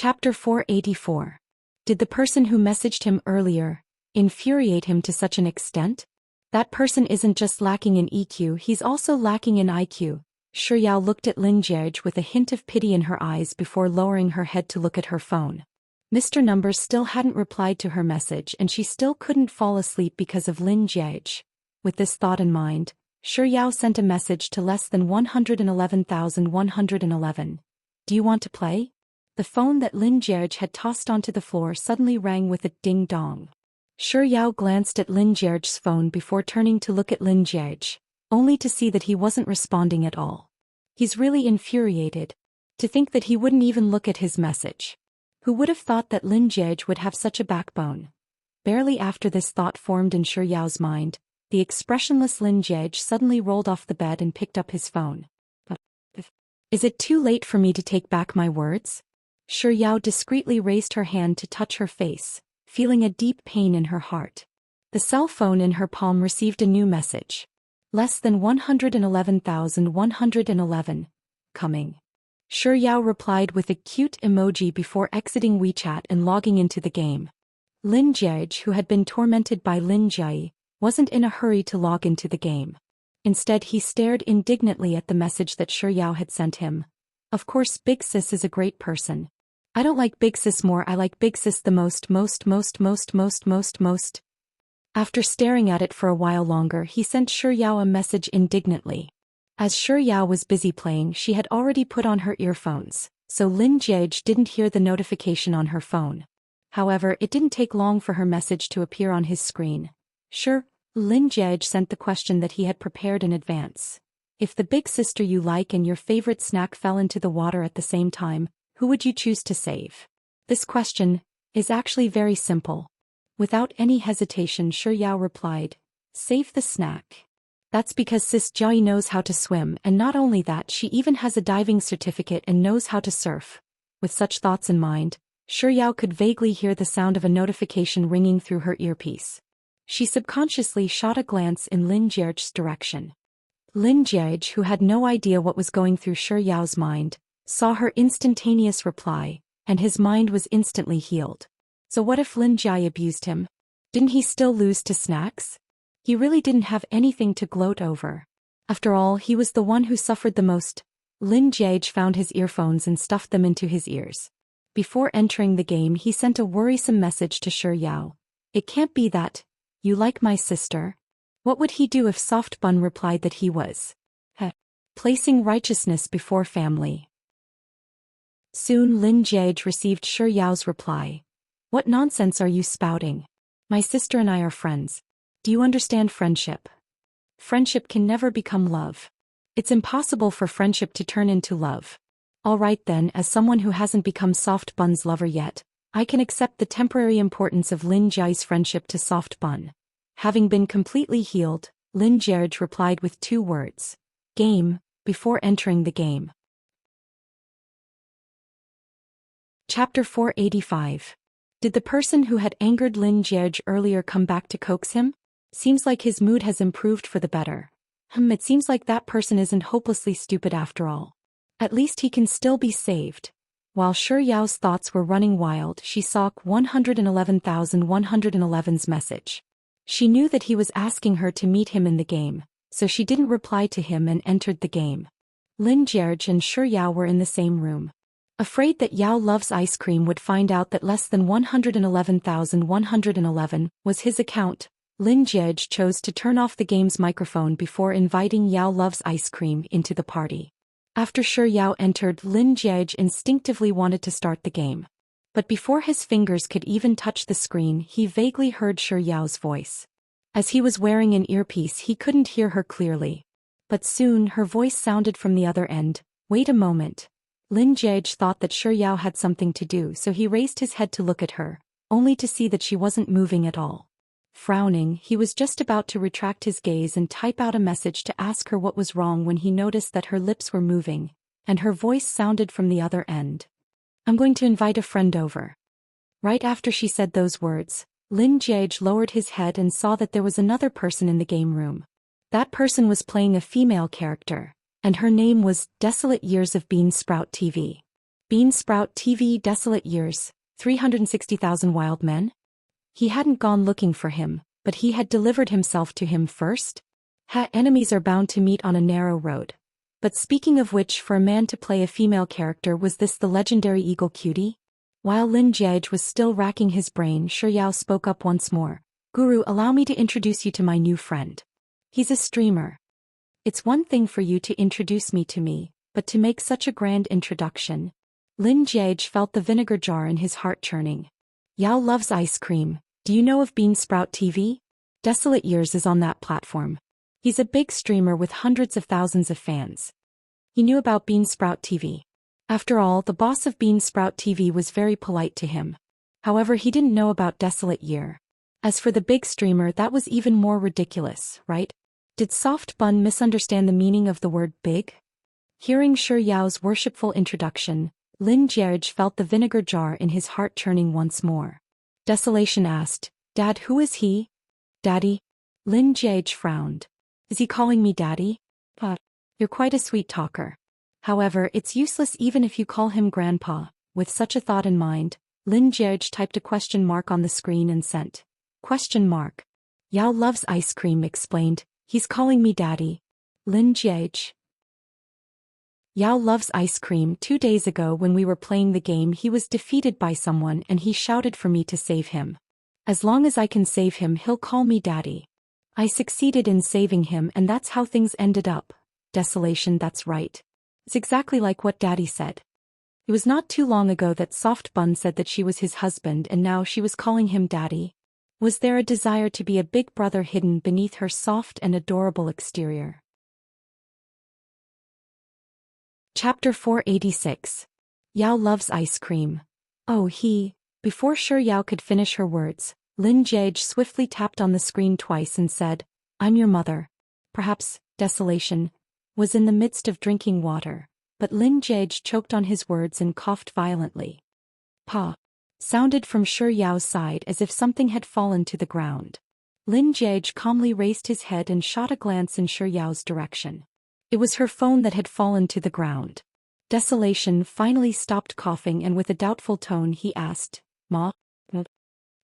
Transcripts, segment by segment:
Chapter 484. Did the person who messaged him earlier infuriate him to such an extent? That person isn't just lacking in EQ, he's also lacking in IQ. Shi Yao looked at Lin Jie with a hint of pity in her eyes before lowering her head to look at her phone. Mr. Numbers still hadn't replied to her message and she still couldn't fall asleep because of Lin Jie. With this thought in mind, Shi Yao sent a message to less than 111,111. Do you want to play? The phone that Lin Jie had tossed onto the floor suddenly rang with a ding-dong. Shi Yao glanced at Lin Jie's phone before turning to look at Lin Jie, only to see that he wasn't responding at all. He's really infuriated. To think that he wouldn't even look at his message. Who would have thought that Lin Jie would have such a backbone? Barely after this thought formed in Shi Yao's mind, the expressionless Lin Jie suddenly rolled off the bed and picked up his phone. Is it too late for me to take back my words? Shi Yao discreetly raised her hand to touch her face, feeling a deep pain in her heart. The cell phone in her palm received a new message. Less than 111,111. Coming. Shi Yao replied with a cute emoji before exiting WeChat and logging into the game. Lin Jie, who had been tormented by Lin Jie, wasn't in a hurry to log into the game. Instead, he stared indignantly at the message that Shi Yao had sent him. Of course, Big Sis is a great person. I don't like Big Sis more, I like Big Sis the most. After staring at it for a while longer, he sent Shi Yao a message indignantly. As Shi Yao was busy playing, she had already put on her earphones, so Lin Jie didn't hear the notification on her phone. However, it didn't take long for her message to appear on his screen. Sure, Lin Jie sent the question that he had prepared in advance. If the big sister you like and your favorite snack fell into the water at the same time, who would you choose to save? This question is actually very simple. Without any hesitation, Shi Yao replied, save the snack. That's because Sis Jiayi knows how to swim, and not only that, she even has a diving certificate and knows how to surf. With such thoughts in mind, Shi Yao could vaguely hear the sound of a notification ringing through her earpiece. She subconsciously shot a glance in Lin Jie's direction. Lin Jie, who had no idea what was going through Shi Yao's mind, saw her instantaneous reply, and his mind was instantly healed. So what if Lin Jie abused him? Didn't he still lose to snacks? He really didn't have anything to gloat over. After all, he was the one who suffered the most. Lin Jie found his earphones and stuffed them into his ears. Before entering the game, he sent a worrisome message to Shi Yao. It can't be that. You like my sister? What would he do if Soft Bun replied that he was placing righteousness before family? Soon Lin Jie received Shi Yao's reply. What nonsense are you spouting? My sister and I are friends. Do you understand friendship? Friendship can never become love. It's impossible for friendship to turn into love. Alright then, as someone who hasn't become Soft Bun's lover yet, I can accept the temporary importance of Lin Jie's friendship to Soft Bun. Having been completely healed, Lin Jie replied with 2 words. Game, before entering the game. Chapter 485. Did the person who had angered Lin Jie earlier come back to coax him? Seems like his mood has improved for the better. It seems like that person isn't hopelessly stupid after all. At least he can still be saved. While Shi Yao's thoughts were running wild, she saw 111,111's message. She knew that he was asking her to meet him in the game, so she didn't reply to him and entered the game. Lin Jie and Shi Yao were in the same room. Afraid that Yao Loves Ice Cream would find out that less than 111,111 was his account, Lin Jie chose to turn off the game's microphone before inviting Yao Loves Ice Cream into the party. After Shi Yao entered, Lin Jie instinctively wanted to start the game. But before his fingers could even touch the screen, he vaguely heard Shi Yao's voice. As he was wearing an earpiece, he couldn't hear her clearly. But soon her voice sounded from the other end. Wait a moment. Lin Jie thought that Shi Yao had something to do, so he raised his head to look at her, only to see that she wasn't moving at all. Frowning, he was just about to retract his gaze and type out a message to ask her what was wrong when he noticed that her lips were moving, and her voice sounded from the other end. I'm going to invite a friend over. Right after she said those words, Lin Jie lowered his head and saw that there was another person in the game room. That person was playing a female character, and her name was Desolate Years of Bean Sprout TV. Bean Sprout TV Desolate Years, 360,000 Wild Men? He hadn't gone looking for him, but he had delivered himself to him first? Enemies are bound to meet on a narrow road. But speaking of which, for a man to play a female character, was this the legendary Eagle Cutie? While Lin Jiege was still racking his brain, Shi Yao spoke up once more. Guru, allow me to introduce you to my new friend. He's a streamer. It's one thing for you to introduce me to me, but to make such a grand introduction. Lin Jiege felt the vinegar jar in his heart churning. Yao loves ice cream. Do you know of Bean Sprout TV? Desolate Years is on that platform. He's a big streamer with hundreds of thousands of fans. He knew about Bean Sprout TV. After all, the boss of Bean Sprout TV was very polite to him. However, he didn't know about Desolate Year. As for the big streamer, that was even more ridiculous, right? Did Soft Bun misunderstand the meaning of the word big? Hearing Shi Yao's worshipful introduction, Lin Jiege felt the vinegar jar in his heart churning once more. Desolation asked, Dad, who is he? Daddy? Lin Jiege frowned. Is he calling me daddy? You're quite a sweet talker. However, it's useless even if you call him grandpa. With such a thought in mind, Lin Jiege typed a question mark on the screen and sent. Question mark. Yao loves ice cream, explained. He's calling me daddy. Lin Jiege. Yao loves ice cream. 2 days ago when we were playing the game, he was defeated by someone and he shouted for me to save him. As long as I can save him, he'll call me daddy. I succeeded in saving him and that's how things ended up. Desolation, that's right. It's exactly like what Daddy said. It was not too long ago that Soft Bun said that she was his husband and now she was calling him Daddy. Was there a desire to be a big brother hidden beneath her soft and adorable exterior? Chapter 486. Yao loves ice cream. Oh, Before Shi Yao could finish her words, Lin Jiege swiftly tapped on the screen twice and said, I'm your mother. Perhaps, Desolation was in the midst of drinking water, but Lin Jiege choked on his words and coughed violently. Pa! Sounded from Shi Yao's side as if something had fallen to the ground. Lin Jiege calmly raised his head and shot a glance in Shi Yao's direction. It was her phone that had fallen to the ground. Desolation finally stopped coughing and with a doubtful tone he asked, Ma?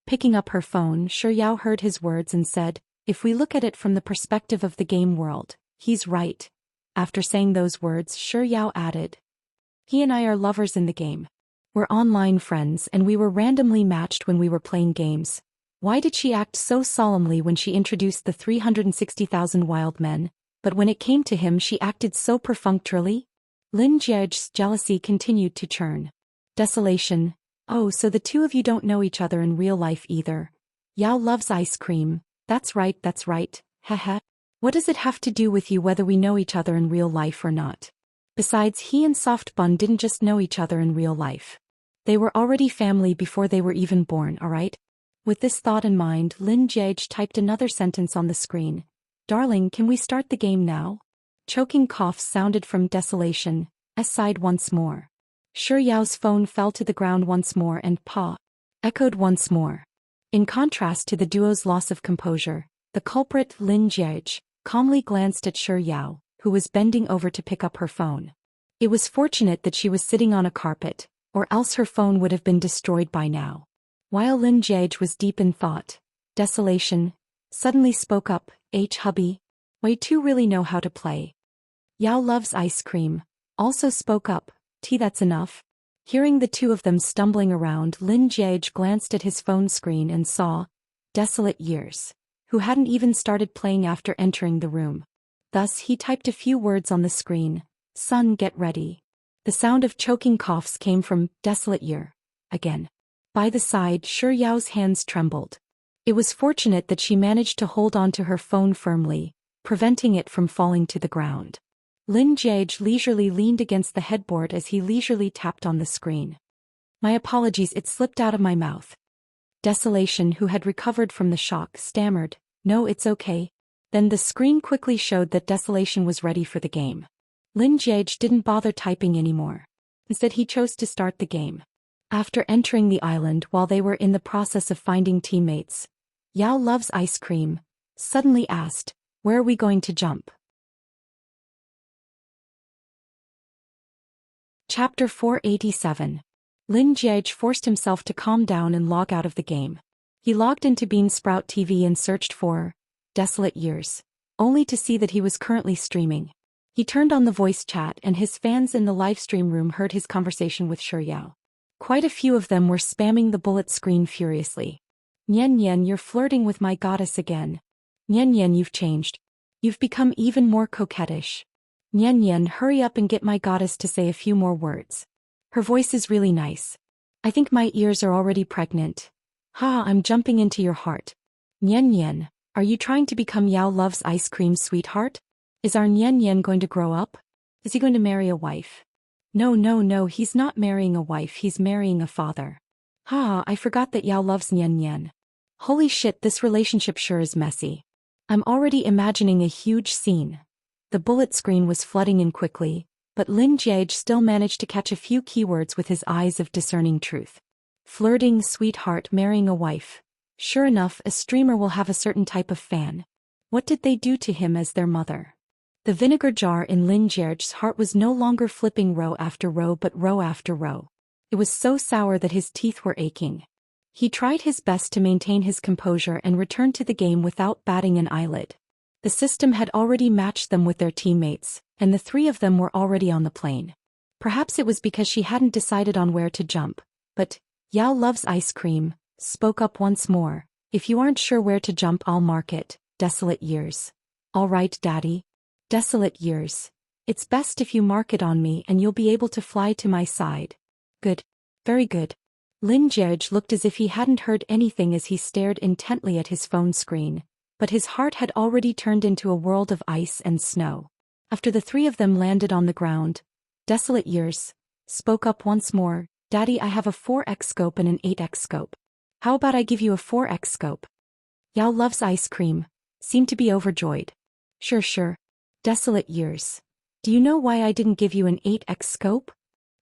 Picking up her phone, Shi Yao heard his words and said, if we look at it from the perspective of the game world, he's right. After saying those words, Shi Yao added, he and I are lovers in the game. We're online friends and we were randomly matched when we were playing games. Why did she act so solemnly when she introduced the 360,000 wild men, but when it came to him she acted so perfunctorily? Lin Jiege's jealousy continued to churn. Desolation. Oh, so the two of you don't know each other in real life either. Yao loves ice cream. That's right, haha. What does it have to do with you whether we know each other in real life or not? Besides, he and Soft Bun didn't just know each other in real life. They were already family before they were even born, alright? With this thought in mind, Lin Jiege typed another sentence on the screen. Darling, can we start the game now? Choking coughs sounded from Desolation. Sighed once more. Shi Yao's phone fell to the ground once more and Pa echoed once more. In contrast to the duo's loss of composure, the culprit, Lin Jiege, calmly glanced at Shi Yao, who was bending over to pick up her phone. It was fortunate that she was sitting on a carpet, or else her phone would have been destroyed by now. While Lin Jiege was deep in thought, Desolation suddenly spoke up, hubby, we two really know how to play. Yao loves ice cream, also spoke up, that's enough. Hearing the two of them stumbling around, Lin Jiege glanced at his phone screen and saw Desolate Years, who hadn't even started playing after entering the room. Thus he typed a few words on the screen. Son, get ready. The sound of choking coughs came from Desolate Year. Again. By the side, Shi Yao's hands trembled. It was fortunate that she managed to hold onto her phone firmly, preventing it from falling to the ground. Lin Jiege leisurely leaned against the headboard as he leisurely tapped on the screen. My apologies, it slipped out of my mouth. Desolation, who had recovered from the shock, stammered, no, it's okay. Then the screen quickly showed that Desolation was ready for the game. Lin Jiege didn't bother typing anymore. Instead he chose to start the game. After entering the island while they were in the process of finding teammates, Yao loves ice cream, suddenly asked, where are we going to jump? Chapter 487. Lin Jiege forced himself to calm down and log out of the game. He logged into Bean Sprout TV and searched for Desolate Years, only to see that he was currently streaming. He turned on the voice chat and his fans in the livestream room heard his conversation with Shiryao. Quite a few of them were spamming the bullet screen furiously. Nian Nian, you're flirting with my goddess again. Nian Nian, you've changed. You've become even more coquettish. Nian Nian, hurry up and get my goddess to say a few more words. Her voice is really nice. I think my ears are already pregnant. Ha, I'm jumping into your heart. Nian Nian, are you trying to become Yao Loves Ice Cream's sweetheart? Is our Nian Nian going to grow up? Is he going to marry a wife? No, he's not marrying a wife, he's marrying a father. Ha, I forgot that Yao loves Nian Nian. Holy shit, this relationship sure is messy. I'm already imagining a huge scene. The bullet screen was flooding in quickly, but Lin Jiege still managed to catch a few keywords with his eyes of discerning truth. Flirting, sweetheart, marrying a wife. Sure enough, a streamer will have a certain type of fan. What did they do to him as their mother? The vinegar jar in Lin Jiege's heart was no longer flipping row after row but row after row. It was so sour that his teeth were aching. He tried his best to maintain his composure and returned to the game without batting an eyelid. The system had already matched them with their teammates, and the three of them were already on the plane. Perhaps it was because she hadn't decided on where to jump, but Yao Loves Ice Cream spoke up once more. If you aren't sure where to jump, I'll mark it. Desolate Years. All right, Daddy. Desolate Years. It's best if you mark it on me and you'll be able to fly to my side. Good. Very good. Lin Jiege looked as if he hadn't heard anything as he stared intently at his phone screen, but his heart had already turned into a world of ice and snow. After the three of them landed on the ground, Desolate Years spoke up once more. Daddy, I have a 4x scope and an 8x scope. How about I give you a 4x scope? Yao Loves Ice Cream seemed to be overjoyed. Sure. Desolate Years. Do you know why I didn't give you an 8x scope?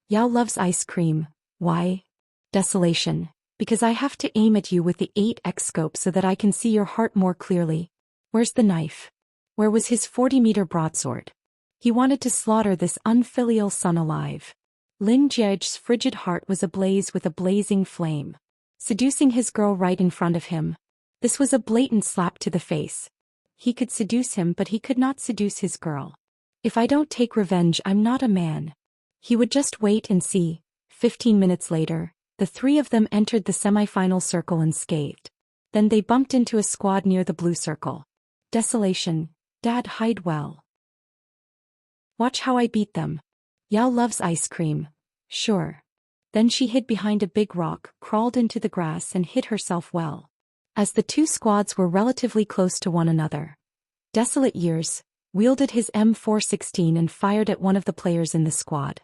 Yao Loves Ice Cream. Why? Desolation. Because I have to aim at you with the 8x scope so that I can see your heart more clearly. Where's the knife? Where was his 40-meter broadsword? He wanted to slaughter this unfilial son alive. Lin Jiege's frigid heart was ablaze with a blazing flame. Seducing his girl right in front of him. This was a blatant slap to the face. He could seduce him, but he could not seduce his girl. If I don't take revenge, I'm not a man. He would just wait and see. 15 minutes later, the three of them entered the semi-final circle unscathed. Then they bumped into a squad near the blue circle. Desolation. Dad, hide well. Watch how I beat them. Yao Loves Ice Cream. Sure. Then she hid behind a big rock, crawled into the grass and hid herself well. As the two squads were relatively close to one another, Desolate Years wielded his M416 and fired at one of the players in the squad.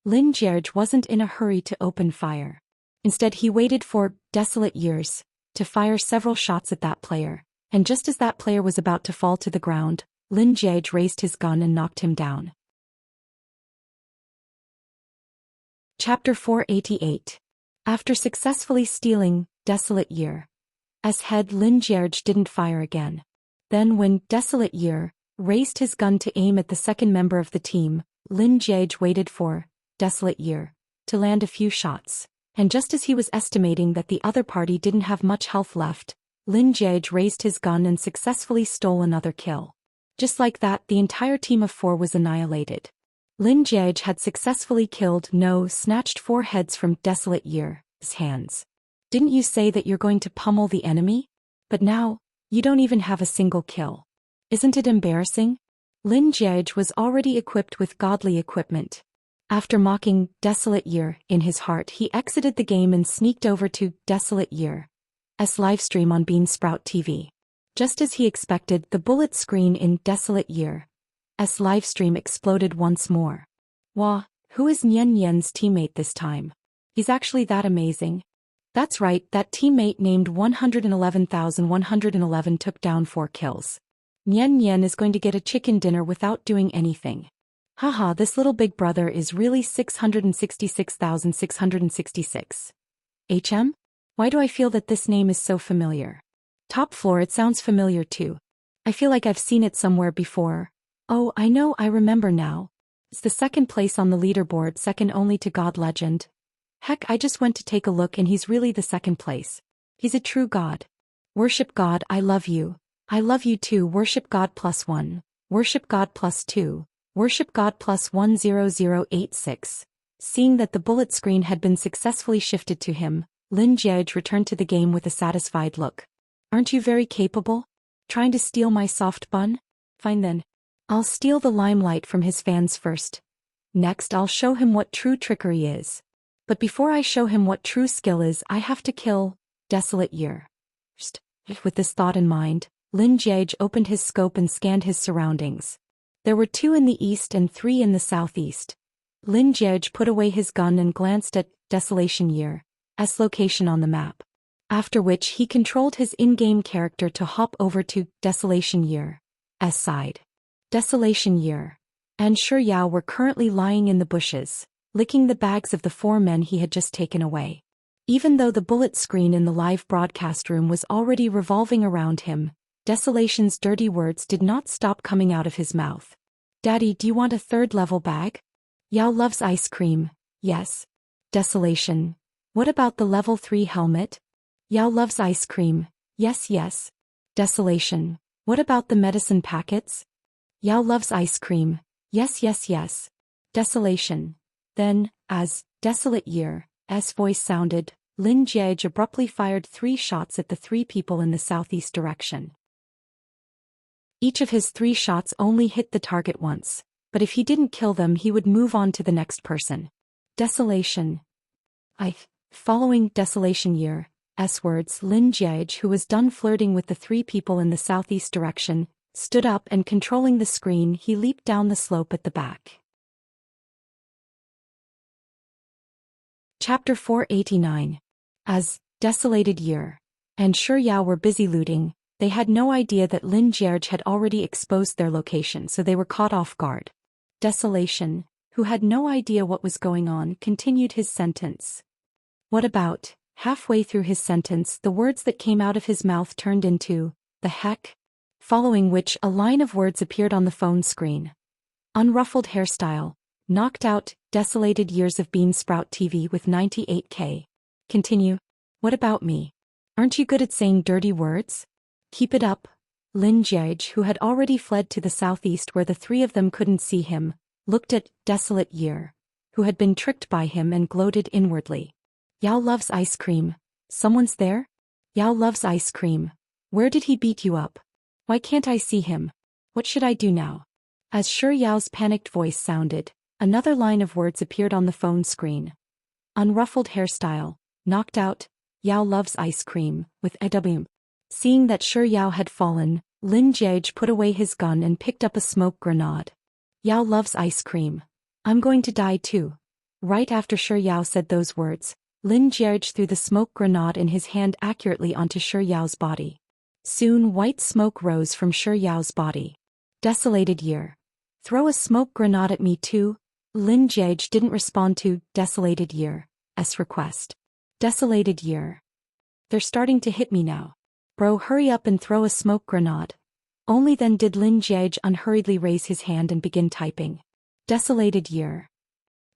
Lin Jiege wasn't in a hurry to open fire. Instead, he waited for Desolate Years to fire several shots at that player, and just as that player was about to fall to the ground, Lin Jiege raised his gun and knocked him down. Chapter 488. After successfully stealing Desolate Year's head, Lin Jiege didn't fire again. Then when Desolate Year raised his gun to aim at the second member of the team, Lin Jiege waited for Desolate Year to land a few shots. And just as he was estimating that the other party didn't have much health left, Lin Jiege raised his gun and successfully stole another kill. Just like that, the entire team of 4 was annihilated. Lin Jiege had successfully snatched 4 heads from Desolate Year's hands. Didn't you say that you're going to pummel the enemy? But now, you don't even have a single kill. Isn't it embarrassing? Lin Jiege was already equipped with godly equipment. After mocking Desolate Year in his heart, he exited the game and sneaked over to Desolate Year's livestream on Bean Sprout TV. Just as he expected, the bullet screen in Desolate Year's livestream exploded once more. Wah, who is Nian Nian's teammate this time? He's actually that amazing. That's right, that teammate named 111,111 took down 4 kills. Nian Nian is going to get a chicken dinner without doing anything. Haha, this little big brother is really 666,666. Why do I feel that this name is so familiar? Top floor, it sounds familiar too. I feel like I've seen it somewhere before. Oh, I know, I remember now. It's the second place on the leaderboard, second only to God Legend. Heck, I just went to take a look and he's really the second place. He's a true God. Worship God, I love you. I love you too. Worship God +1. Worship God +2. Worship God +10086. Seeing that the bullet screen had been successfully shifted to him, Lin Jiej returned to the game with a satisfied look. Aren't you very capable? Trying to steal my soft bun? Fine then. I'll steal the limelight from his fans first. Next I'll show him what true trickery is. But before I show him what true skill is, I have to kill Desolate Year. With this thought in mind, Lin Jiej opened his scope and scanned his surroundings. There were 2 in the east and 3 in the southeast. Lin Jiej put away his gun and glanced at Desolation Year's location on the map. After which he controlled his in-game character to hop over to Desolation Year's side. Desolation Year and Shi Yao were currently lying in the bushes, licking the bags of the 4 men he had just taken away. Even though the bullet screen in the live broadcast room was already revolving around him, Desolation's dirty words did not stop coming out of his mouth. Daddy, do you want a 3rd level bag? Yao loves ice cream, yes. Desolation. What about the level 3 helmet? Yao loves ice cream, yes yes. Desolation. What about the medicine packets? Yao loves ice cream, yes yes yes. Desolation. Then, as Desolate Year's voice sounded, Lin Jiej abruptly fired 3 shots at the 3 people in the southeast direction. Each of his 3 shots only hit the target once, but if he didn't kill them he would move on to the next person. Desolation. Following Desolation Year's words, Lin Jiej, who was done flirting with the 3 people in the southeast direction, stood up and controlling the screen he leaped down the slope at the back. Chapter 489. As Desolated Year and Shi Yao were busy looting, they had no idea that Lin Jiej had already exposed their location, so they were caught off guard. Desolation, who had no idea what was going on, continued his sentence. What about? Halfway through his sentence, the words that came out of his mouth turned into, the heck? Following which a line of words appeared on the phone screen. Unruffled hairstyle. Knocked out, Desolated Years of Bean Sprout TV with 98K. Continue. What about me? Aren't you good at saying dirty words? Keep it up. Lin Jiej, who had already fled to the southeast where the 3 of them couldn't see him, looked at Desolate Year, who had been tricked by him, and gloated inwardly. Yao loves ice cream. Someone's there? Yao loves ice cream. Where did he beat you up? Why can't I see him? What should I do now? As Shi Yao's panicked voice sounded, another line of words appeared on the phone screen. Unruffled hairstyle. Knocked out. Yao loves ice cream, with AW. Seeing that Shi Yao had fallen, Lin Jiej put away his gun and picked up a smoke grenade. Yao loves ice cream. I'm going to die too. Right after Shi Yao said those words, Lin Jiej threw the smoke grenade in his hand accurately onto Shi Yao's body. Soon white smoke rose from Shi Yao's body. Desolated Year. Throw a smoke grenade at me too? Lin Jiej didn't respond to Desolated Year's request. Desolated Year. They're starting to hit me now. Bro, hurry up and throw a smoke grenade. Only then did Lin Jiej unhurriedly raise his hand and begin typing. Desolated Year.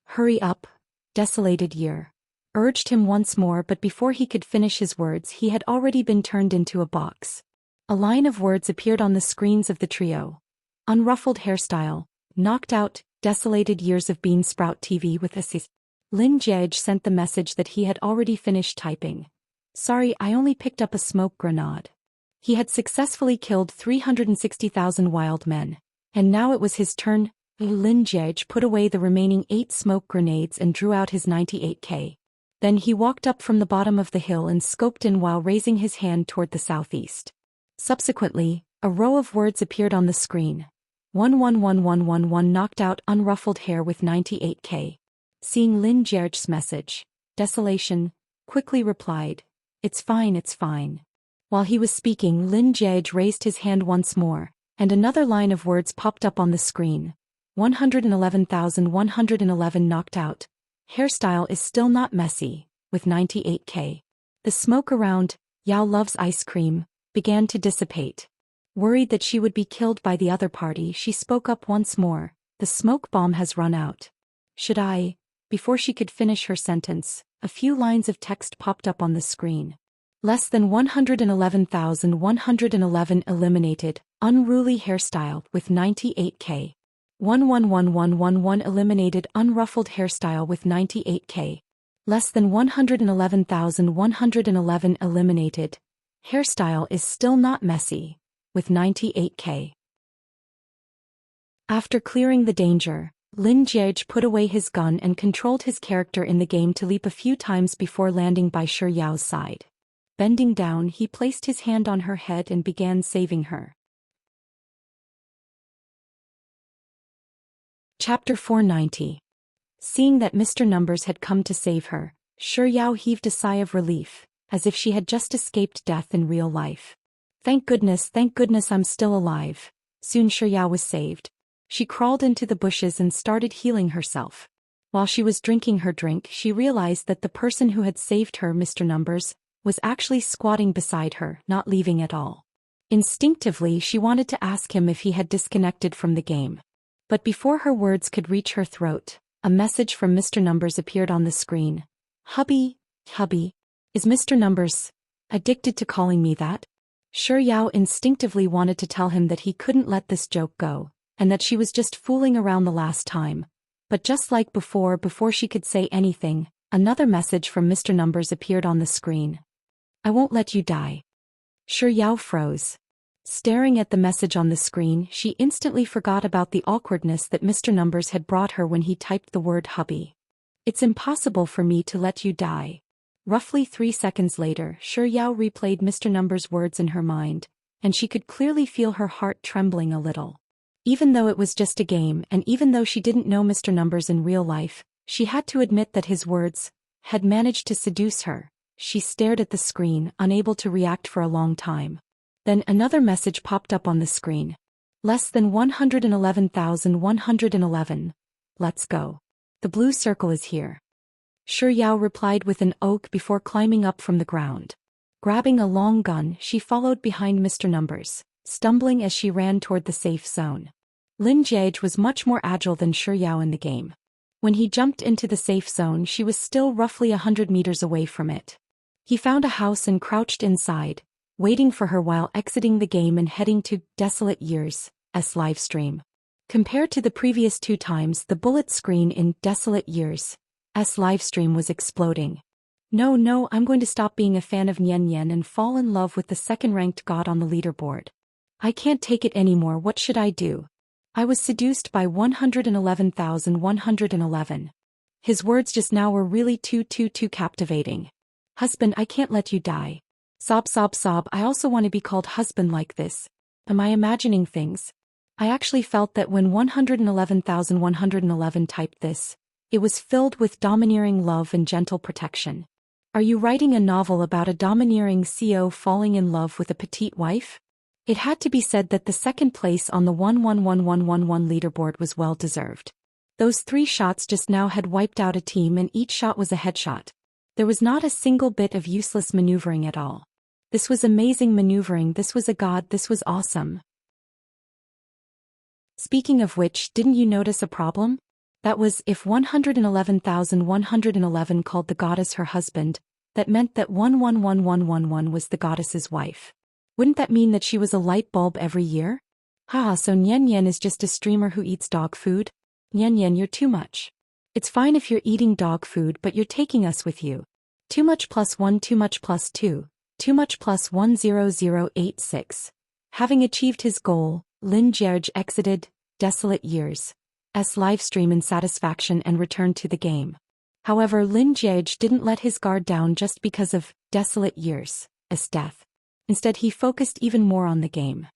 Hurry up, Desolated Year. Urged him once more, but before he could finish his words he had already been turned into a box. A line of words appeared on the screens of the trio. Unruffled hairstyle. Knocked out, Desolated Years of Bean Sprout TV with assist. Lin Jiej sent the message that he had already finished typing. Sorry, I only picked up a smoke grenade. He had successfully killed 360,000 wild men. And now it was his turn. Lin Jiej put away the remaining 8 smoke grenades and drew out his 98K. Then he walked up from the bottom of the hill and scoped in while raising his hand toward the southeast. Subsequently, a row of words appeared on the screen. 111111 knocked out unruffled hair with 98K. Seeing Lin Jiej's message, Desolation quickly replied, It's fine, it's fine. While he was speaking, Lin Jiej raised his hand once more, and another line of words popped up on the screen. 111,111 knocked out. Hairstyle is still not messy, with 98K. The smoke around Yao loves ice cream began to dissipate. Worried that she would be killed by the other party, she spoke up once more. The smoke bomb has run out. Should I? Before she could finish her sentence, a few lines of text popped up on the screen. Less than 111,111 eliminated, unruly hairstyle with 98K. 111111 eliminated unruffled hairstyle with 98K. Less than 111,111 eliminated. Hairstyle is still not messy, with 98K. After clearing the danger, Lin Jiege put away his gun and controlled his character in the game to leap a few times before landing by Shi Yao's side. Bending down, he placed his hand on her head and began saving her. Chapter 490. Seeing that Mr. Numbers had come to save her, Shi Yao heaved a sigh of relief, as if she had just escaped death in real life. Thank goodness I'm still alive. Soon Shi Yao was saved. She crawled into the bushes and started healing herself. While she was drinking her drink, she realized that the person who had saved her, Mr. Numbers, was actually squatting beside her, not leaving at all. Instinctively, she wanted to ask him if he had disconnected from the game. But before her words could reach her throat, a message from Mr. Numbers appeared on the screen. Hubby, is Mr. Numbers addicted to calling me that? Shi Yao instinctively wanted to tell him that he couldn't let this joke go, and that she was just fooling around the last time. But just like before she could say anything, another message from Mr. Numbers appeared on the screen. I won't let you die. Shi Yao froze. Staring at the message on the screen, she instantly forgot about the awkwardness that Mr. Numbers had brought her when he typed the word hubby. It's impossible for me to let you die. Roughly 3 seconds later, Shi Yao replayed Mr. Numbers' words in her mind, and she could clearly feel her heart trembling a little. Even though it was just a game, and even though she didn't know Mr. Numbers in real life, she had to admit that his words had managed to seduce her. She stared at the screen, unable to react for a long time. Then another message popped up on the screen. Less than 111,111. Let's go. The blue circle is here. Shi Yao replied with an oak before climbing up from the ground. Grabbing a long gun, she followed behind Mr. Numbers, stumbling as she ran toward the safe zone. Lin Jiege was much more agile than Shi Yao in the game. When he jumped into the safe zone, she was still roughly 100 meters away from it. He found a house and crouched inside, waiting for her while exiting the game and heading to Desolate Years' livestream. Compared to the previous 2 times, the bullet screen in Desolate Years' livestream was exploding. No, I'm going to stop being a fan of Nian Yan and fall in love with the second-ranked god on the leaderboard. I can't take it anymore. What should I do? I was seduced by 111,111. His words just now were really too captivating. Husband, I can't let you die. Sob. I also want to be called husband like this. Am I imagining things? I actually felt that when 111,111 typed this, it was filled with domineering love and gentle protection. Are you writing a novel about a domineering CEO falling in love with a petite wife? It had to be said that the second place on the 111111 leaderboard was well deserved. Those 3 shots just now had wiped out a team, and each shot was a headshot. There was not a single bit of useless maneuvering at all. This was amazing maneuvering. This was a god. This was awesome. Speaking of which, didn't you notice a problem? That was, if 111,111 called the goddess her husband, that meant that 111111 was the goddess's wife. Wouldn't that mean that she was a light bulb every year? Haha, so Nian Yan is just a streamer who eats dog food? Nian Yan, you're too much. It's fine if you're eating dog food, but you're taking us with you. Too much + 1, too much + 2, too much + 10086. Having achieved his goal, Lin Jiege exited Desolate Years' livestream in satisfaction and returned to the game. However, Lin Jiege didn't let his guard down just because of Desolate Years' death. Instead, he focused even more on the game.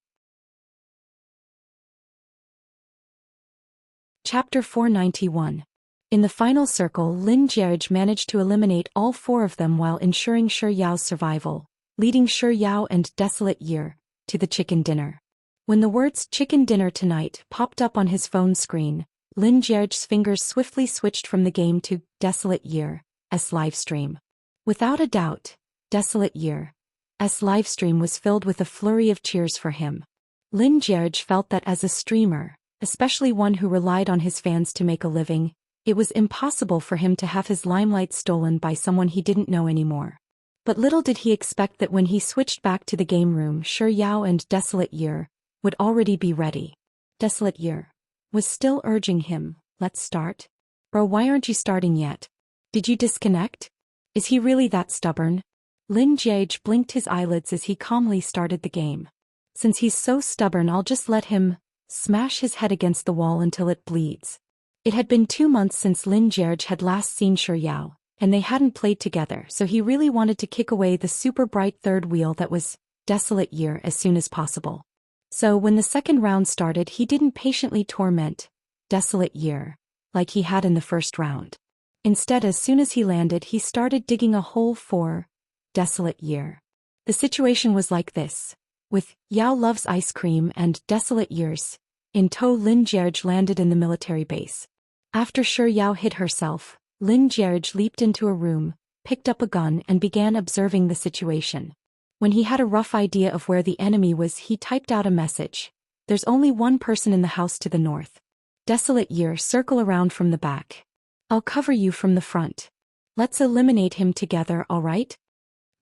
Chapter 491. In the final circle, Lin Jiege managed to eliminate all 4 of them while ensuring Shi Yao's survival, leading Shi Yao and Desolate Year to the chicken dinner. When the words "chicken dinner tonight" popped up on his phone screen, Lin Jiege's fingers swiftly switched from the game to Desolate Year's livestream. Without a doubt, Desolate Year's livestream was filled with a flurry of cheers for him. Lin Jiege felt that as a streamer, especially one who relied on his fans to make a living. It was impossible for him to have his limelight stolen by someone he didn't know anymore. But little did he expect that when he switched back to the game room, Shi Yao and Desolate Year would already be ready. Desolate Year was still urging him, "Let's start." "Bro, why aren't you starting yet? Did you disconnect? Is he really that stubborn?" Lin Jiage blinked his eyelids as he calmly started the game. "Since he's so stubborn, I'll just let him smash his head against the wall until it bleeds." It had been 2 months since Lin Jiage had last seen Shi Yao, and they hadn't played together, so he really wanted to kick away the super bright third wheel that was Desolate Year as soon as possible. So when the second round started, he didn't patiently torment Desolate Year like he had in the first round. Instead, as soon as he landed, he started digging a hole for Desolate Year. The situation was like this. With Yao Loves Ice Cream and Desolate Years in tow, Lin Jiage landed in the military base. After Shi Yao hit herself, Lin Jiage leaped into a room, picked up a gun and began observing the situation. When he had a rough idea of where the enemy was, he typed out a message. "There's only one person in the house to the north. Desolate Year, circle around from the back. I'll cover you from the front. Let's eliminate him together, all right?"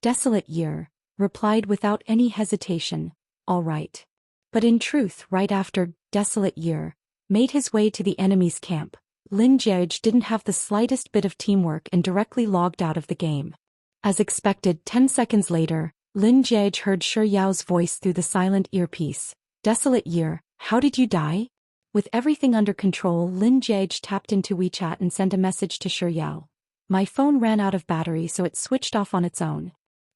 Desolate Year replied without any hesitation, "All right." But in truth, right after Desolate Year made his way to the enemy's camp, Lin Jiage didn't have the slightest bit of teamwork and directly logged out of the game. As expected, 10 seconds later, Lin Jiage heard Shi Yao's voice through the silent earpiece. "Desolate Year, how did you die?" With everything under control, Lin Jiage tapped into WeChat and sent a message to Shi Yao. "My phone ran out of battery, so it switched off on its own.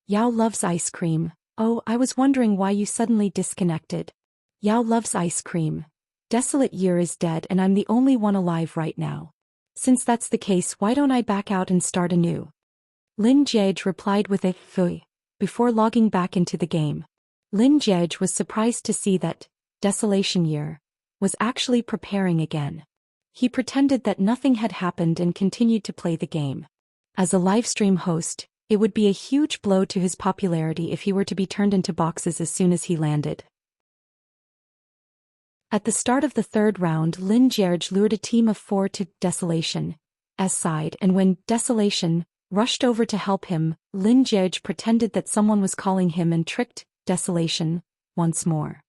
Yao loves ice cream. Oh, I was wondering why you suddenly disconnected. Yao loves ice cream. Desolate Year is dead and I'm the only one alive right now. Since that's the case, why don't I back out and start anew?" Lin Jiage replied with a "Fui" before logging back into the game. Lin Jiage was surprised to see that Desolation Year was actually preparing again. He pretended that nothing had happened and continued to play the game. As a livestream host, it would be a huge blow to his popularity if he were to be turned into boxes as soon as he landed. At the start of the third round, Lin Jiage lured a team of 4 to Desolation's side, and when Desolation rushed over to help him, Lin Jiage pretended that someone was calling him and tricked Desolation once more.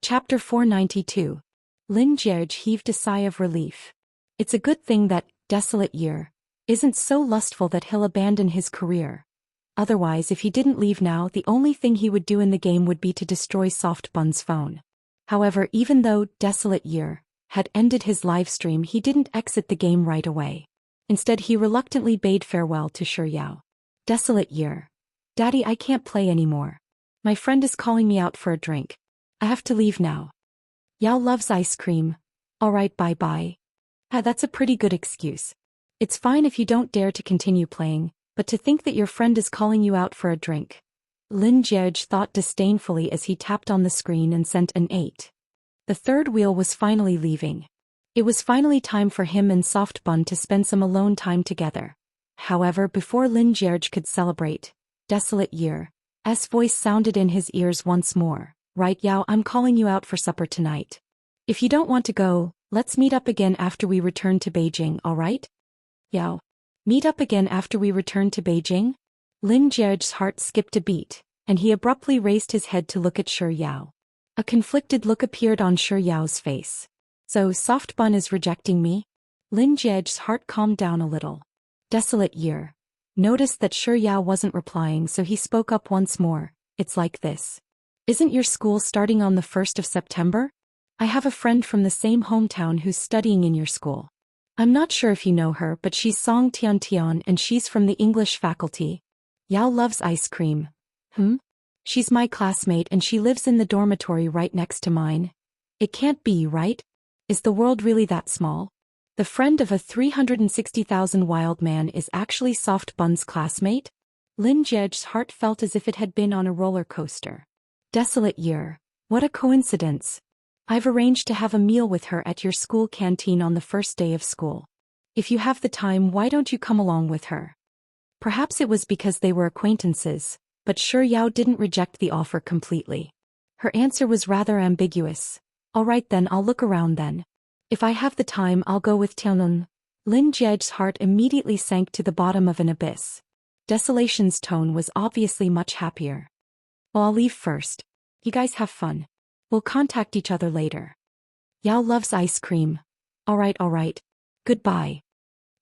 Chapter 492. Lin Jiage heaved a sigh of relief. It's a good thing that Desolate Year isn't so lustful that he'll abandon his career. Otherwise, if he didn't leave now, the only thing he would do in the game would be to destroy Soft Bun's phone. However, even though Desolate Year had ended his livestream, he didn't exit the game right away. Instead, he reluctantly bade farewell to Shi Yao. "Desolate Year. Daddy, I can't play anymore. My friend is calling me out for a drink. I have to leave now. Yao loves ice cream. Alright, bye-bye." That's a pretty good excuse. It's fine if you don't dare to continue playing, but to think that your friend is calling you out for a drink. Lin Jiage thought disdainfully as he tapped on the screen and sent an 8. The third wheel was finally leaving. It was finally time for him and Soft Bun to spend some alone time together. However, before Lin Jiage could celebrate, Desolate Year's voice sounded in his ears once more. "Right, Yao, I'm calling you out for supper tonight. If you don't want to go, let's meet up again after we return to Beijing, alright?" "Yao. Meet up again after we return to Beijing?" Lin Jiage's heart skipped a beat, and he abruptly raised his head to look at Shi Yao. A conflicted look appeared on Shi Yao's face. "So Soft Bun is rejecting me?" Lin Jiage's heart calmed down a little. Desolate Year noticed that Shi Yao wasn't replying, so he spoke up once more. "It's like this. Isn't your school starting on the 1st of September? I have a friend from the same hometown who's studying in your school. I'm not sure if you know her, but she's Song Tian Tian and she's from the English faculty. Yao loves ice cream. She's my classmate and she lives in the dormitory right next to mine. It can't be, right? Is the world really that small? The friend of a 360,000 wild man is actually Soft Bun's classmate?" Lin Jiage's heart felt as if it had been on a roller coaster. Desolate Year. What a coincidence. I've arranged to have a meal with her at your school canteen on the first day of school. If you have the time, why don't you come along with her? Perhaps it was because they were acquaintances, but Shi Yao didn't reject the offer completely. Her answer was rather ambiguous. Alright then, I'll look around then. If I have the time, I'll go with Tianlun. Lin Jie's heart immediately sank to the bottom of an abyss. Desolation's tone was obviously much happier. Well, I'll leave first. You guys have fun. We'll contact each other later. Yao loves ice cream. Alright. Goodbye.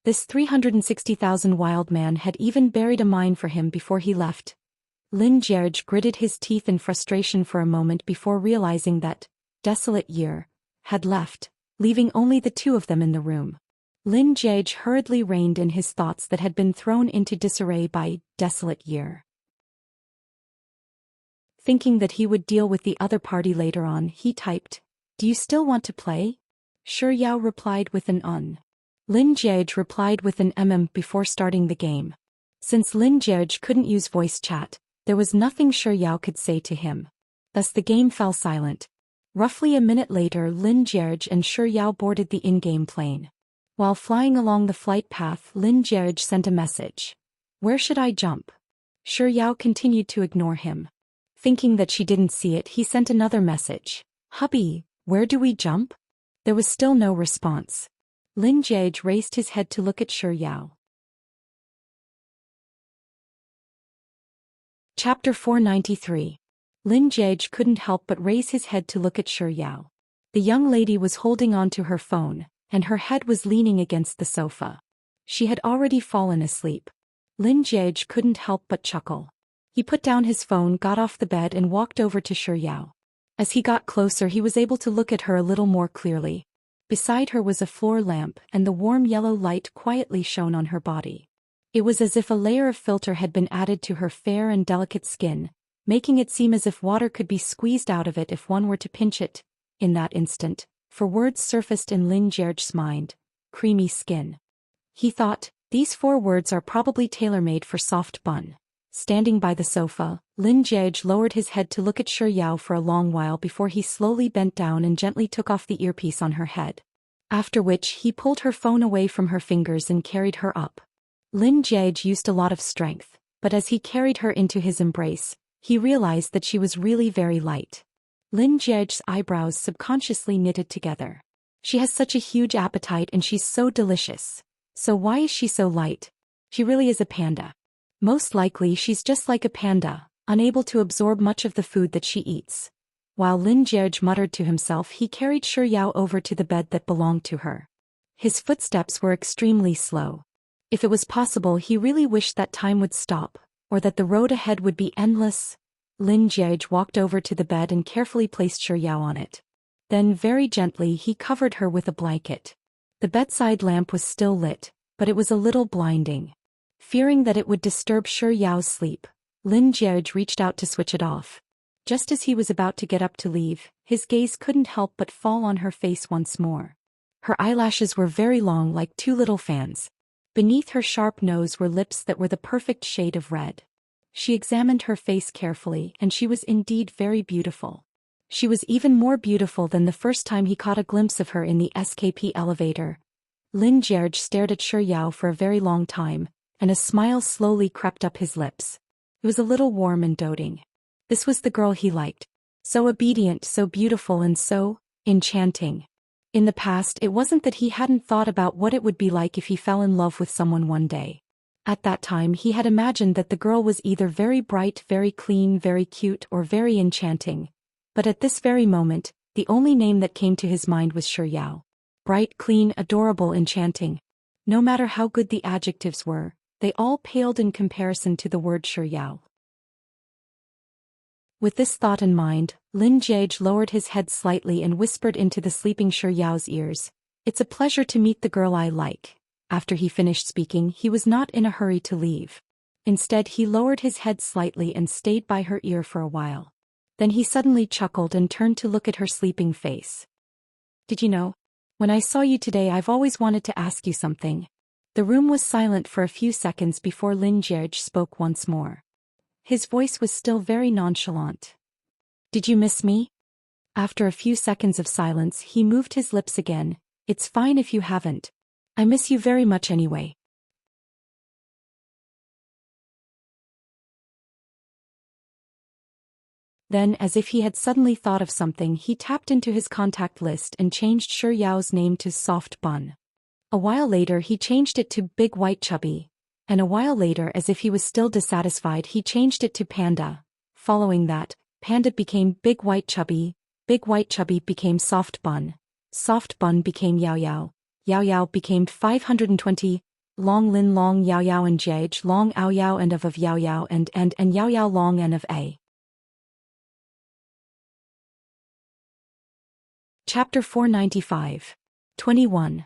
This 360,000 wild man had even buried a mine for him before he left. Lin Jie gritted his teeth in frustration for a moment before realizing that Desolate Year had left, leaving only the two of them in the room. Lin Jie hurriedly reined in his thoughts that had been thrown into disarray by Desolate Year. Thinking that he would deal with the other party later on, he typed, "Do you still want to play?" Sure Yao replied with an "un." Lin Jie replied with an before starting the game. Since Lin Jie couldn't use voice chat, there was nothing Sure Yao could say to him. Thus the game fell silent. Roughly a minute later, Lin Jie and Sure Yao boarded the in-game plane. While flying along the flight path, Lin Jie sent a message. "Where should I jump?" Sure Yao continued to ignore him. Thinking that she didn't see it, he sent another message. "Hubby, where do we jump?" There was still no response. Lin Jie raised his head to look at Sure Yao. Chapter 493. Lin Jie couldn't help but raise his head to look at Sure Yao. The young lady was holding on to her phone, and her head was leaning against the sofa. She had already fallen asleep. Lin Jie couldn't help but chuckle. He put down his phone, got off the bed and walked over to Sure Yao. As he got closer, he was able to look at her a little more clearly. Beside her was a floor lamp, and the warm yellow light quietly shone on her body. It was as if a layer of filter had been added to her fair and delicate skin, making it seem as if water could be squeezed out of it if one were to pinch it. In that instant, four words surfaced in Lin Jie's mind: creamy skin. He thought, these 4 words are probably tailor-made for soft bun. Standing by the sofa, Lin Jie lowered his head to look at Sure Yao for a long while before he slowly bent down and gently took off the earpiece on her head. After which he pulled her phone away from her fingers and carried her up. Lin Jie used a lot of strength, but as he carried her into his embrace, he realized that she was really very light. Lin Jie's eyebrows subconsciously knitted together. She has such a huge appetite and she's so delicious. So why is she so light? She really is a panda. Most likely she's just like a panda, unable to absorb much of the food that she eats. While Lin Jie muttered to himself, he carried Sure Yao over to the bed that belonged to her. His footsteps were extremely slow. If it was possible, he really wished that time would stop, or that the road ahead would be endless. Lin Jie walked over to the bed and carefully placed Sure Yao on it. Then very gently he covered her with a blanket. The bedside lamp was still lit, but it was a little blinding. Fearing that it would disturb Sure Yao's sleep, Lin Jie reached out to switch it off. Just as he was about to get up to leave, his gaze couldn't help but fall on her face once more. Her eyelashes were very long, like 2 little fans. Beneath her sharp nose were lips that were the perfect shade of red. She examined her face carefully, and she was indeed very beautiful. She was even more beautiful than the first time he caught a glimpse of her in the SKP elevator. Lin Jie stared at Sure Yao for a very long time, and a smile slowly crept up his lips. It was a little warm and doting. This was the girl he liked. So obedient, so beautiful, and so enchanting. In the past, it wasn't that he hadn't thought about what it would be like if he fell in love with someone one day. At that time, he had imagined that the girl was either very bright, very clean, very cute, or very enchanting. But at this very moment, the only name that came to his mind was Sure Yao. Bright, clean, adorable, enchanting. No matter how good the adjectives were, they all paled in comparison to the word Sure Yao. With this thought in mind, Lin Jie lowered his head slightly and whispered into the sleeping Sure Yao's ears, "It's a pleasure to meet the girl I like." After he finished speaking, he was not in a hurry to leave. Instead, he lowered his head slightly and stayed by her ear for a while. Then he suddenly chuckled and turned to look at her sleeping face. "Did you know? When I saw you today, I've always wanted to ask you something." The room was silent for a few seconds before Lin Jie spoke once more. His voice was still very nonchalant. "Did you miss me?" After a few seconds of silence, he moved his lips again. "It's fine if you haven't. I miss you very much anyway." Then, as if he had suddenly thought of something, he tapped into his contact list and changed Shi Yao's name to Soft Bun. A while later he changed it to Big White Chubby, and a while later, as if he was still dissatisfied, he changed it to Panda. Following that, Panda became Big White Chubby became Soft Bun became Yao Yao, Yao Yao became 520, Long Lin Long Yao Yao and Jiage Long Ao Yao and of Yao Yao and Yao Yao Long and of A. Chapter 495. 21.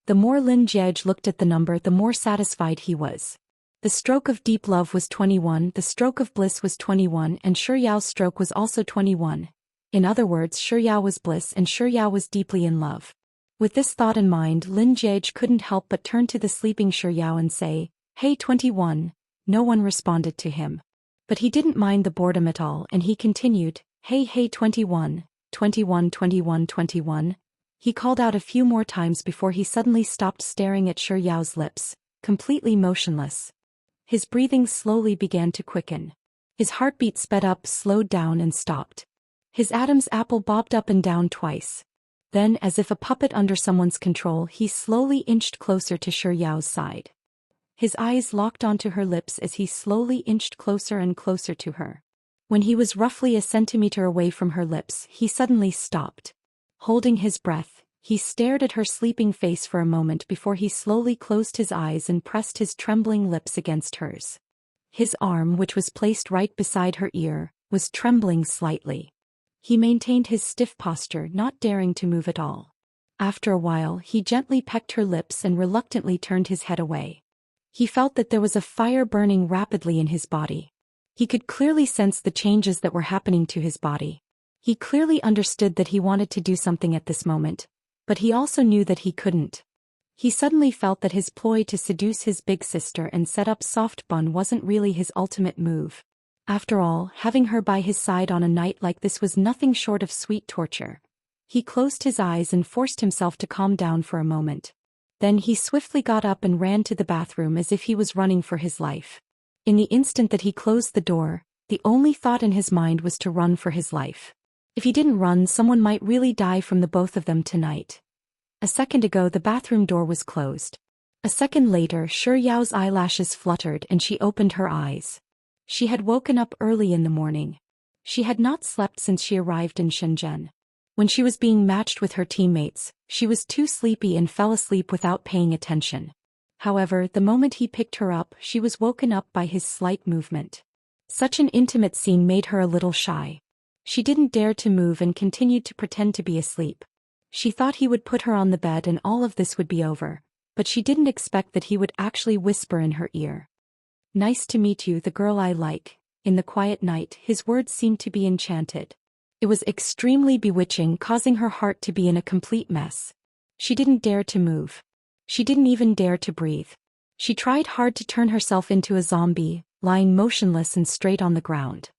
The more Lin Jiage looked at the number, the more satisfied he was. The stroke of deep love was 21, the stroke of bliss was 21, and Shi Yao's stroke was also 21. In other words, Shi Yao was bliss and Shi Yao was deeply in love. With this thought in mind, Lin Jiage couldn't help but turn to the sleeping Shi Yao and say, "Hey 21. No one responded to him. But he didn't mind the boredom at all, and he continued, "Hey 21. 21 21 21. He called out a few more times before he suddenly stopped staring at Shi Yao's lips, completely motionless. His breathing slowly began to quicken. His heartbeat sped up, slowed down and stopped. His Adam's apple bobbed up and down twice. Then, as if a puppet under someone's control, he slowly inched closer to Shi Yao's side. His eyes locked onto her lips as he slowly inched closer and closer to her. When he was roughly a centimeter away from her lips, he suddenly stopped. Holding his breath, he stared at her sleeping face for a moment before he slowly closed his eyes and pressed his trembling lips against hers. His arm, which was placed right beside her ear, was trembling slightly. He maintained his stiff posture, not daring to move at all. After a while, he gently pecked her lips and reluctantly turned his head away. He felt that there was a fire burning rapidly in his body. He could clearly sense the changes that were happening to his body. He clearly understood that he wanted to do something at this moment, but he also knew that he couldn't. He suddenly felt that his ploy to seduce his big sister and set up Soft Bun wasn't really his ultimate move. After all, having her by his side on a night like this was nothing short of sweet torture. He closed his eyes and forced himself to calm down for a moment. Then he swiftly got up and ran to the bathroom as if he was running for his life. In the instant that he closed the door, the only thought in his mind was to run for his life. If he didn't run, someone might really die from the both of them tonight. A second ago the bathroom door was closed. A second later Shi Yao's eyelashes fluttered and she opened her eyes. She had woken up early in the morning. She had not slept since she arrived in Shenzhen. When she was being matched with her teammates, she was too sleepy and fell asleep without paying attention. However, the moment he picked her up, she was woken up by his slight movement. Such an intimate scene made her a little shy. She didn't dare to move and continued to pretend to be asleep. She thought he would put her on the bed and all of this would be over, but she didn't expect that he would actually whisper in her ear. "Nice to meet you, the girl I like." In the quiet night, his words seemed to be enchanted. It was extremely bewitching, causing her heart to be in a complete mess. She didn't dare to move. She didn't even dare to breathe. She tried hard to turn herself into a zombie, lying motionless and straight on the ground.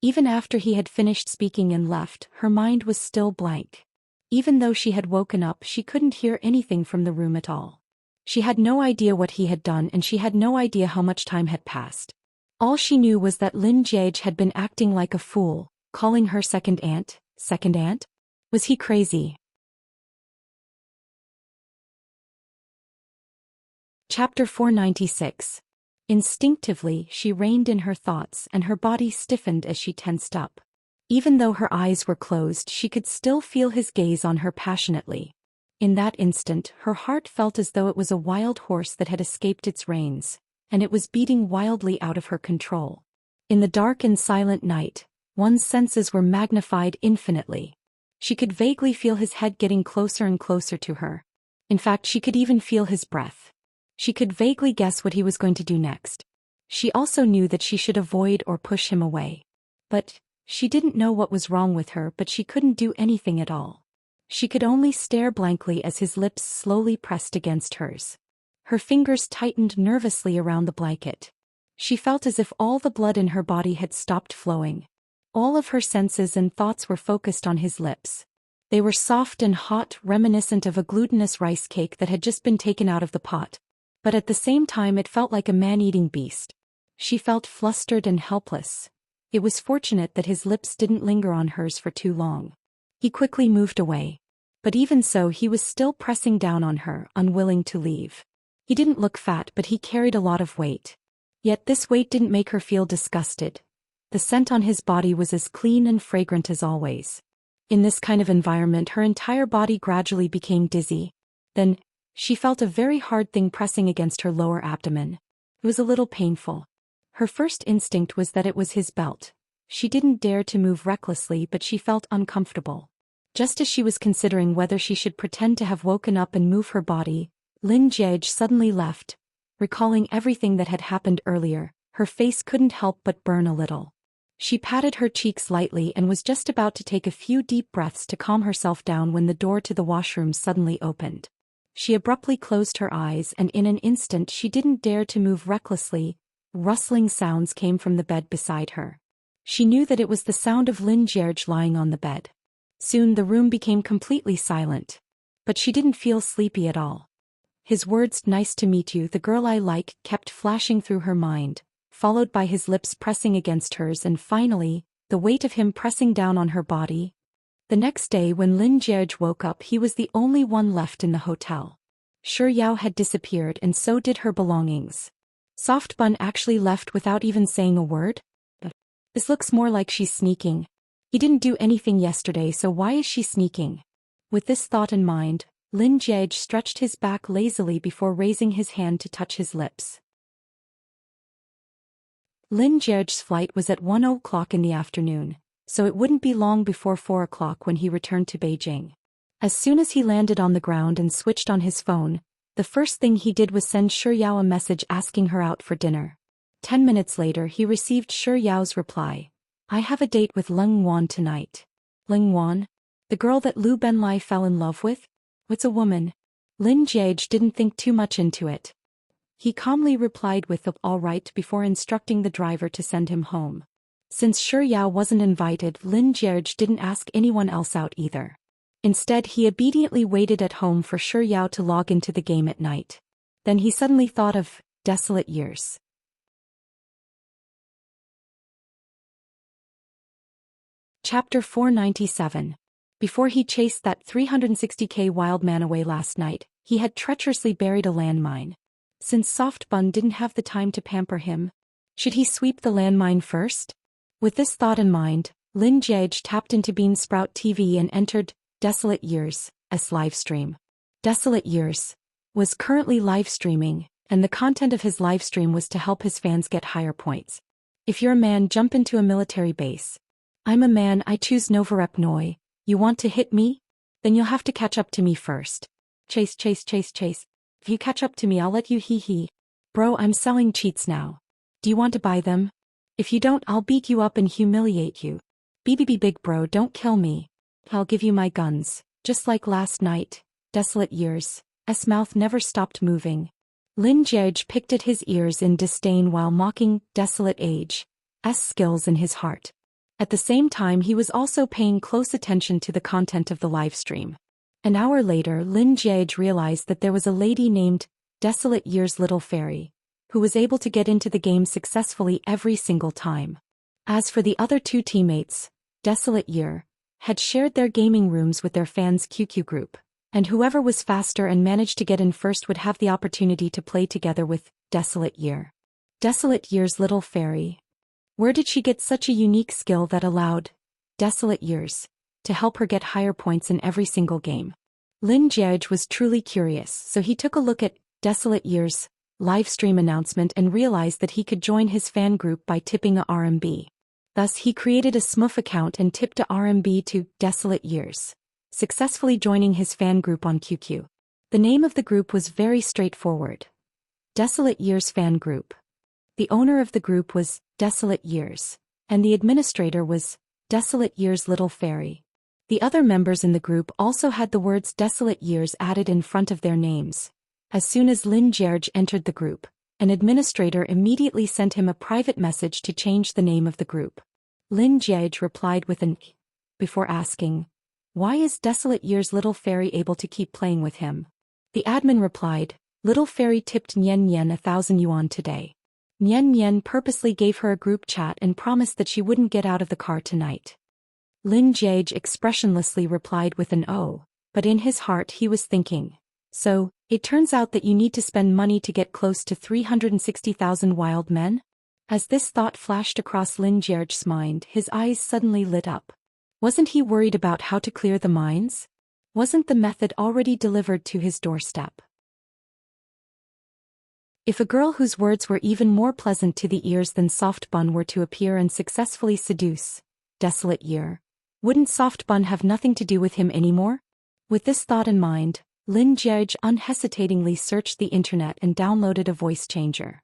Even after he had finished speaking and left, her mind was still blank. Even though she had woken up, she couldn't hear anything from the room at all. She had no idea what he had done and she had no idea how much time had passed. All she knew was that Lin Jiage had been acting like a fool, calling her second aunt. Second aunt? Was he crazy? Chapter 496. Instinctively, she reined in her thoughts and her body stiffened as she tensed up. Even though her eyes were closed, she could still feel his gaze on her passionately. In that instant, her heart felt as though it was a wild horse that had escaped its reins, and it was beating wildly out of her control. In the dark and silent night, one's senses were magnified infinitely. She could vaguely feel his head getting closer and closer to her. In fact, she could even feel his breath. She could vaguely guess what he was going to do next. She also knew that she should avoid or push him away. But she didn't know what was wrong with her, but she couldn't do anything at all. She could only stare blankly as his lips slowly pressed against hers. Her fingers tightened nervously around the blanket. She felt as if all the blood in her body had stopped flowing. All of her senses and thoughts were focused on his lips. They were soft and hot, reminiscent of a glutinous rice cake that had just been taken out of the pot. But at the same time it felt like a man-eating beast. She felt flustered and helpless. It was fortunate that his lips didn't linger on hers for too long. He quickly moved away. But even so, he was still pressing down on her, unwilling to leave. He didn't look fat, but he carried a lot of weight. Yet this weight didn't make her feel disgusted. The scent on his body was as clean and fragrant as always. In this kind of environment, her entire body gradually became dizzy. Then, she felt a very hard thing pressing against her lower abdomen. It was a little painful. Her first instinct was that it was his belt. She didn't dare to move recklessly, but she felt uncomfortable. Just as she was considering whether she should pretend to have woken up and move her body, Lin Jiege suddenly left. Recalling everything that had happened earlier, her face couldn't help but burn a little. She patted her cheeks lightly and was just about to take a few deep breaths to calm herself down when the door to the washroom suddenly opened. She abruptly closed her eyes, and in an instant she didn't dare to move recklessly. Rustling sounds came from the bed beside her. She knew that it was the sound of Lin Jiege lying on the bed. Soon the room became completely silent. But she didn't feel sleepy at all. His words, "Nice to meet you, the girl I like," kept flashing through her mind, followed by his lips pressing against hers, and finally, the weight of him pressing down on her body. The next day when Lin Jiege woke up, he was the only one left in the hotel. Shi Yao had disappeared, and so did her belongings. Soft Bun actually left without even saying a word? This looks more like she's sneaking. He didn't do anything yesterday, so why is she sneaking? With this thought in mind, Lin Jiege stretched his back lazily before raising his hand to touch his lips. Lin Jiege's flight was at 1 o'clock in the afternoon, so it wouldn't be long before 4 o'clock when he returned to Beijing. As soon as he landed on the ground and switched on his phone, the first thing he did was send Shi Yao a message asking her out for dinner. 10 minutes later he received Shi Yao's reply. "I have a date with Leng Wan tonight." Leng Wan? The girl that Lu Benlai fell in love with? It's a woman. Lin Jiege didn't think too much into it. He calmly replied with a "all right" before instructing the driver to send him home. Since Shi Yao wasn't invited, Lin Jiege didn't ask anyone else out either. Instead, he obediently waited at home for Shi Yao to log into the game at night. Then he suddenly thought of Desolate Years. Chapter 497. Before he chased that 360k wild man away last night, he had treacherously buried a landmine. Since Soft Bun didn't have the time to pamper him, should he sweep the landmine first? With this thought in mind, Lin Jiege tapped into Beansprout TV and entered Desolate Years' livestream. Desolate Years was currently live streaming, and the content of his livestream was to help his fans get higher points. If you're a man, jump into a military base. I'm a man, I choose Novorep Noi. You want to hit me? Then you'll have to catch up to me first. Chase, chase, chase, chase. If you catch up to me, I'll let you hee. Bro, I'm selling cheats now. Do you want to buy them? If you don't, I'll beat you up and humiliate you. BBB big bro, don't kill me. I'll give you my guns. Just like last night. Desolate Years' mouth never stopped moving. Lin Jiege picked at his ears in disdain while mocking Desolate Age's skills in his heart. At the same time, he was also paying close attention to the content of the livestream. An hour later, Lin Jiege realized that there was a lady named Desolate Years Little Fairy, who was able to get into the game successfully every single time. As for the other two teammates, Desolate Year had shared their gaming rooms with their fans' QQ group, and whoever was faster and managed to get in first would have the opportunity to play together with Desolate Year. Desolate Year's Little Fairy. Where did she get such a unique skill that allowed Desolate Years to help her get higher points in every single game? Lin Jiege was truly curious, so he took a look at Desolate Years' live stream announcement and realized that he could join his fan group by tipping a RMB. Thus, he created a Smurf account and tipped a RMB to Desolate Years, successfully joining his fan group on QQ. The name of the group was very straightforward. Desolate Years Fan Group. The owner of the group was Desolate Years, and the administrator was Desolate Years Little Fairy. The other members in the group also had the words Desolate Years added in front of their names. As soon as Lin Jiege entered the group, an administrator immediately sent him a private message to change the name of the group. Lin Jiege replied with an before asking, "Why is Desolate Years Little Fairy able to keep playing with him?" The admin replied, "Little Fairy tipped Nian 1,000 yuan today. Nian Nian purposely gave her a group chat and promised that she wouldn't get out of the car tonight. Lin Jiage expressionlessly replied with an "oh," but in his heart he was thinking, "So, it turns out that you need to spend money to get close to 360,000 wild men?" As this thought flashed across Lin Jiage's mind, his eyes suddenly lit up. Wasn't he worried about how to clear the mines? Wasn't the method already delivered to his doorstep? If a girl whose words were even more pleasant to the ears than Soft Bun were to appear and successfully seduce Desolate Year, wouldn't Soft Bun have nothing to do with him anymore? With this thought in mind, Lin Jiage unhesitatingly searched the internet and downloaded a voice changer.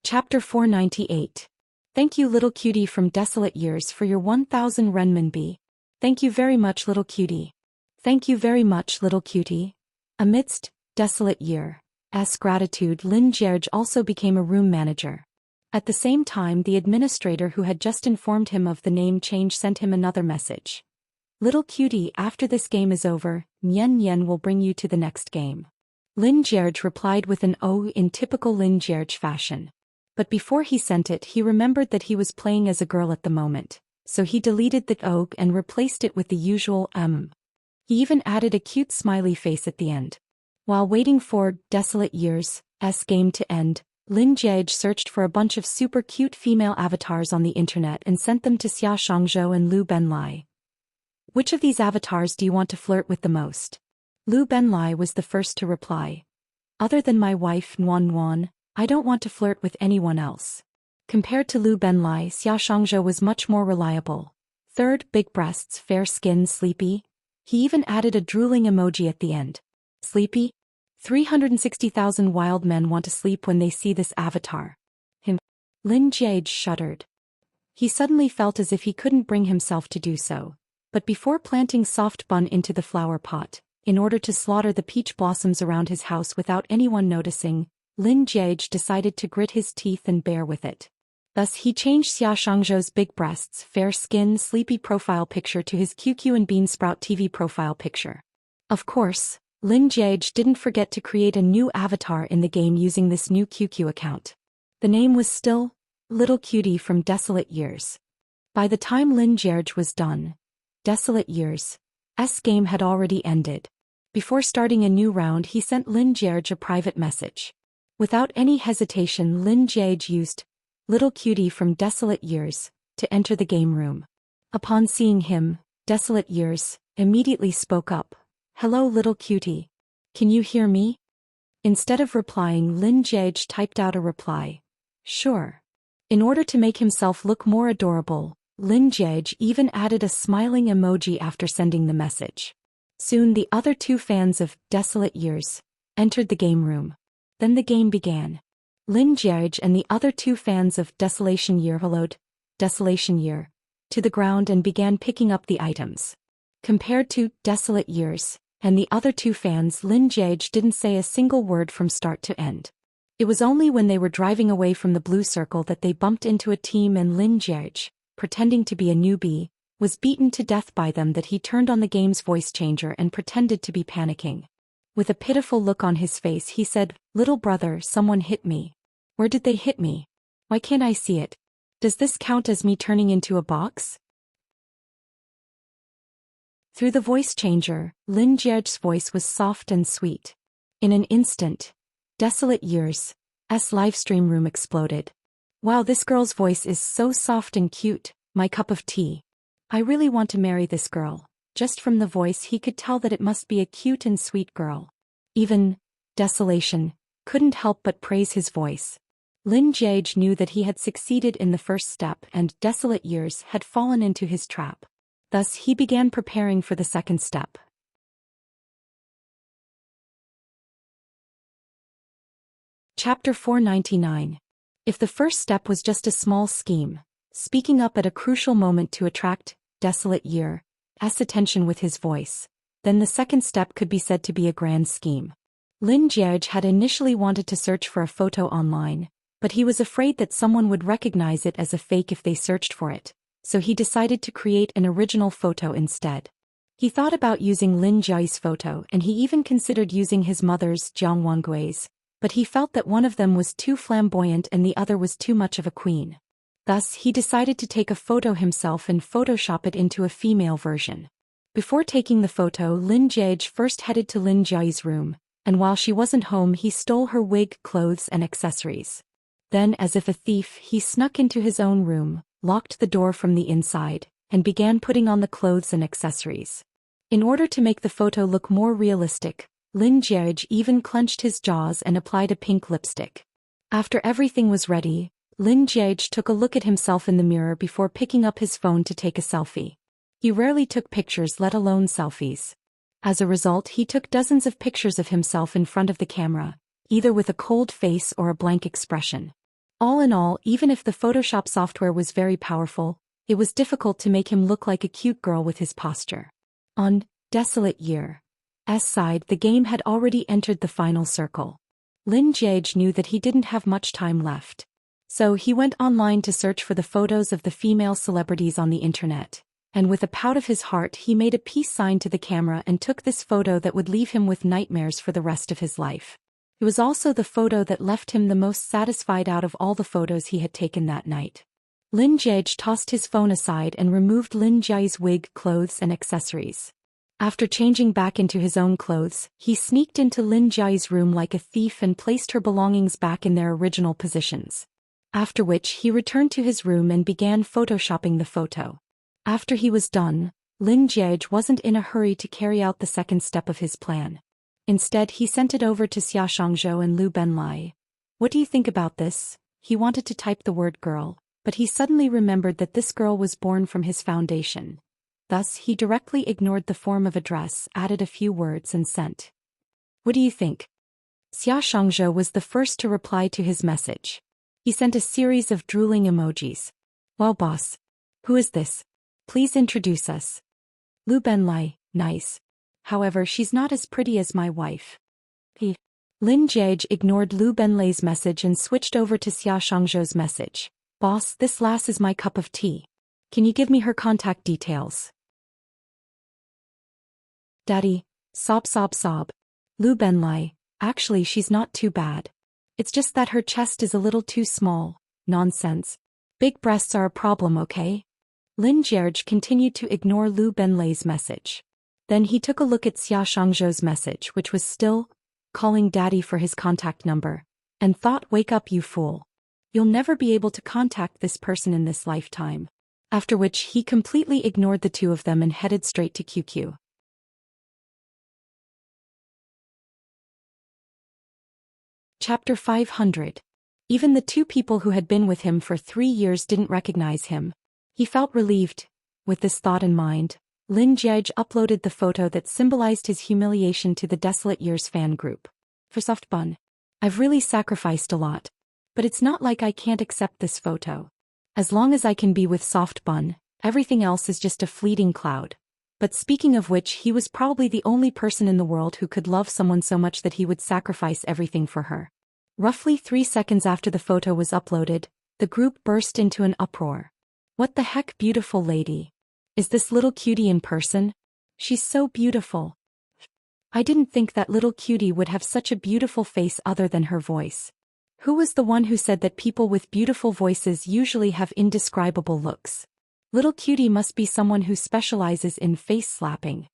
Chapter 498. Thank you, little cutie from Desolate Years, for your 1,000 renminbi. Thank you very much, little cutie. Thank you very much, little cutie. Amidst Desolate Year's gratitude, Lin Jiage also became a room manager. At the same time, the administrator who had just informed him of the name change sent him another message. Little cutie, after this game is over, Nian Nian will bring you to the next game. Lin Jiage replied with an "oh" in typical Lin Jiage fashion. But before he sent it, he remembered that he was playing as a girl at the moment, so he deleted the "oh" and replaced it with the usual He even added a cute smiley face at the end. While waiting for Desolate Years' game to end, Lin Jiage searched for a bunch of super cute female avatars on the internet and sent them to Xia Shangzhou and Lu Benlai. Which of these avatars do you want to flirt with the most? Lu Benlai was the first to reply. Other than my wife Nuan Nuan, I don't want to flirt with anyone else. Compared to Lu Benlai, Xia Shangzhou was much more reliable. Third, big breasts, fair skin, sleepy. He even added a drooling emoji at the end. Sleepy? 360,000 wild men want to sleep when they see this avatar. Him. Lin Jiage shuddered. He suddenly felt as if he couldn't bring himself to do so. But before planting Soft Bun into the flower pot, in order to slaughter the peach blossoms around his house without anyone noticing, Lin Jiage decided to grit his teeth and bear with it. Thus he changed Xia Shangzhou's big breasts, fair skin, sleepy profile picture to his QQ and Beansprout TV profile picture. Of course, Lin Jiage didn't forget to create a new avatar in the game using this new QQ account. The name was still Little Cutie from Desolate Years. By the time Lin Jiage was done, Desolate Years' game had already ended. Before starting a new round, he sent Lin Jiage a private message. Without any hesitation, Lin Jiage used Little Cutie from Desolate Years to enter the game room. Upon seeing him, Desolate Years immediately spoke up. Hello, little cutie. Can you hear me? Instead of replying, Lin Jiage typed out a reply. Sure. In order to make himself look more adorable, Lin Jiage even added a smiling emoji after sending the message. Soon the other two fans of Desolate Years entered the game room. Then the game began. Lin Jiage and the other two fans of Desolation Year hollowed Desolation Year to the ground and began picking up the items. Compared to Desolate Years and the other two fans, Lin Jiage didn't say a single word from start to end. It was only when they were driving away from the blue circle that they bumped into a team, and Lin Jiage, pretending to be a newbie, was beaten to death by them that he turned on the game's voice changer and pretended to be panicking. With a pitiful look on his face, he said, "Little brother, someone hit me. Where did they hit me? Why can't I see it? Does this count as me turning into a box?" Through the voice changer, Lin Jiage's voice was soft and sweet. In an instant, Desolate Years' livestream room exploded. Wow, this girl's voice is so soft and cute, my cup of tea. I really want to marry this girl. Just from the voice he could tell that it must be a cute and sweet girl. Even Desolation couldn't help but praise his voice. Lin Jiage knew that he had succeeded in the first step and Desolate Years had fallen into his trap. Thus he began preparing for the second step. Chapter 499. If the first step was just a small scheme, speaking up at a crucial moment to attract Desolate Year's attention with his voice, then the second step could be said to be a grand scheme. Lin Jiage had initially wanted to search for a photo online, but he was afraid that someone would recognize it as a fake if they searched for it, so he decided to create an original photo instead. He thought about using Lin Jia's photo and he even considered using his mother's, Jiang Wangui's, but he felt that one of them was too flamboyant and the other was too much of a queen. Thus, he decided to take a photo himself and Photoshop it into a female version. Before taking the photo, Lin Jie first headed to Lin Jia's room, and while she wasn't home he stole her wig, clothes and accessories. Then, as if a thief, he snuck into his own room, locked the door from the inside, and began putting on the clothes and accessories. In order to make the photo look more realistic, Lin Jie even clenched his jaws and applied a pink lipstick. After everything was ready, Lin Jie took a look at himself in the mirror before picking up his phone to take a selfie. He rarely took pictures, let alone selfies. As a result, he took dozens of pictures of himself in front of the camera, either with a cold face or a blank expression. All in all, even if the Photoshop software was very powerful, it was difficult to make him look like a cute girl with his posture. On Desolate Year's side, the game had already entered the final circle. Lin Jie knew that he didn't have much time left. So he went online to search for the photos of the female celebrities on the internet, and with a pout of his heart he made a peace sign to the camera and took this photo that would leave him with nightmares for the rest of his life. It was also the photo that left him the most satisfied out of all the photos he had taken that night. Lin Jie tossed his phone aside and removed Lin Jia's wig, clothes and accessories. After changing back into his own clothes, he sneaked into Lin Jia's room like a thief and placed her belongings back in their original positions. After which he returned to his room and began photoshopping the photo. After he was done, Lin Jie wasn't in a hurry to carry out the second step of his plan. Instead, he sent it over to Xia Shangzhou and Lu Benlai. "What do you think about this?" He wanted to type the word girl, but he suddenly remembered that this girl was born from his foundation. Thus, he directly ignored the form of address, added a few words and sent. "What do you think?" Xia Shangzhou was the first to reply to his message. He sent a series of drooling emojis. "Wow, boss. Who is this? Please introduce us." Lu Benlai, "Nice. However, she's not as pretty as my wife." Lin Jie ignored Lu Benlai's message and switched over to Xia Shangzhou's message. "Boss, this lass is my cup of tea. Can you give me her contact details?" "Daddy, sob sob sob." Lu Benlai, "Actually she's not too bad. It's just that her chest is a little too small." "Nonsense. Big breasts are a problem, okay?" Lin Jie continued to ignore Lu Benlai's message. Then he took a look at Xia Shangzhou's message, which was still calling daddy for his contact number, and thought, "Wake up, you fool. You'll never be able to contact this person in this lifetime." After which he completely ignored the two of them and headed straight to QQ. Chapter 500. Even the two people who had been with him for 3 years didn't recognize him. He felt relieved. With this thought in mind, Lin Jie uploaded the photo that symbolized his humiliation to the Desolate Years fan group. "For Soft Bun, I've really sacrificed a lot. But it's not like I can't accept this photo. As long as I can be with Soft Bun, everything else is just a fleeting cloud." But speaking of which, he was probably the only person in the world who could love someone so much that he would sacrifice everything for her. Roughly 3 seconds after the photo was uploaded, the group burst into an uproar. "What the heck, beautiful lady? Is this little cutie in person? She's so beautiful. I didn't think that little cutie would have such a beautiful face other than her voice. Who was the one who said that people with beautiful voices usually have indescribable looks? Little cutie must be someone who specializes in face slapping.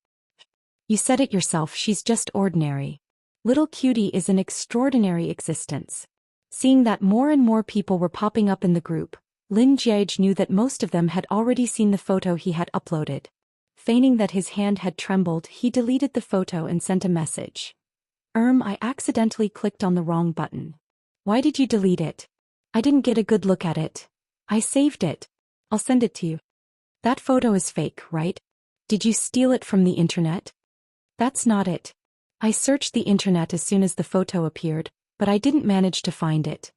You said it yourself, she's just ordinary. Little cutie is an extraordinary existence." Seeing that more and more people were popping up in the group, Lin Jie knew that most of them had already seen the photo he had uploaded. Feigning that his hand had trembled, he deleted the photo and sent a message. I accidentally clicked on the wrong button." "Why did you delete it?" "I didn't get a good look at it. I saved it. I'll send it to you." "That photo is fake, right? Did you steal it from the internet?" "That's not it. I searched the internet as soon as the photo appeared, but I didn't manage to find it.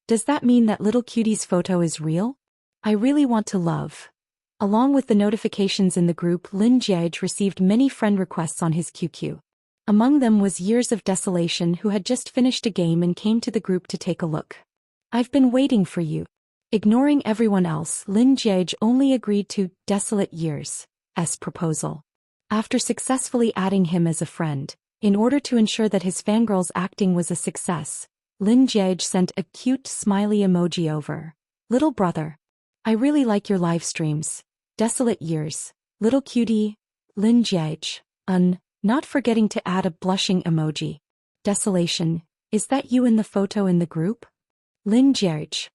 Does that mean that little cutie's photo is real? I really want to love." Along with the notifications in the group, Lin Jie received many friend requests on his QQ. Among them was Years of Desolation, who had just finished a game and came to the group to take a look. "I've been waiting for you." Ignoring everyone else, Lin Jie only agreed to Desolate Years' proposal. After successfully adding him as a friend, in order to ensure that his fangirl's acting was a success, Lin Jiege sent a cute smiley emoji over. Little brother. I really like your live streams. Desolate years. Little cutie. Lin Jiege. Not forgetting to add a blushing emoji. Desolation. Is that you in the photo in the group? Lin Jiege.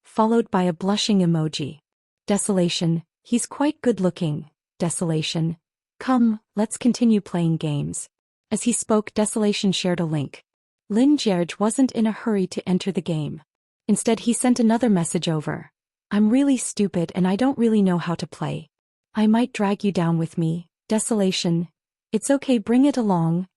Followed by a blushing emoji. Desolation. He's quite good looking. Desolation. Come, let's continue playing games. As he spoke, Desolation shared a link. Lin Jiege wasn't in a hurry to enter the game. Instead, he sent another message over. I'm really stupid and I don't really know how to play. I might drag you down with me. Desolation. It's okay, bring it along.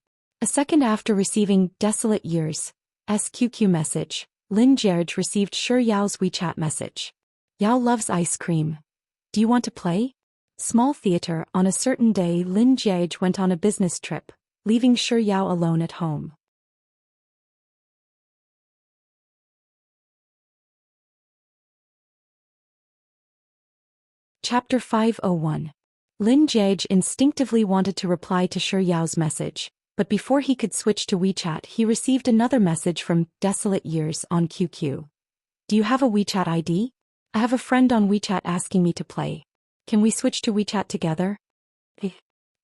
A second after receiving Desolate Years' SQQ message, Lin Jiege received Shi Yao's WeChat message. Yao loves ice cream. Do you want to play? Small theater. On a certain day, Lin Jiege went on a business trip, leaving Shi Yao alone at home. Chapter 501. Lin Jiege instinctively wanted to reply to Shi Yao's message, but before he could switch to WeChat he received another message from Desolate Years on QQ. Do you have a WeChat ID? I have a friend on WeChat asking me to play. Can we switch to WeChat together?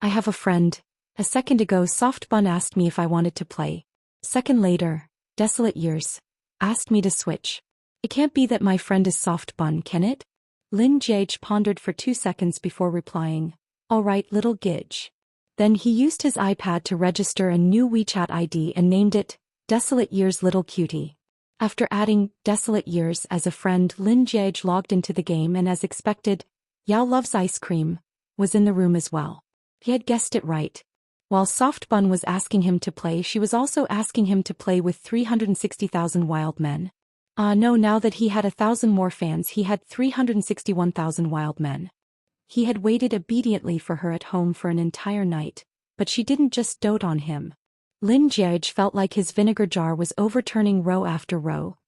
I have a friend. A second ago Softbun asked me if I wanted to play. Second later, Desolate Years asked me to switch. It can't be that my friend is Softbun, can it? Lin Jiege pondered for 2 seconds before replying. Alright, little Gidge. Then he used his iPad to register a new WeChat ID and named it Desolate Years Little Cutie. After adding Desolate Years as a friend, Lin Jiege logged into the game and as expected, Yao loves ice cream was in the room as well. He had guessed it right. While Softbun was asking him to play, she was also asking him to play with 360,000 wild men. No, now that he had 1,000 more fans, he had 361,000 wild men. He had waited obediently for her at home for an entire night, but she didn't just dote on him. Lin Jiege felt like his vinegar jar was overturning row after row.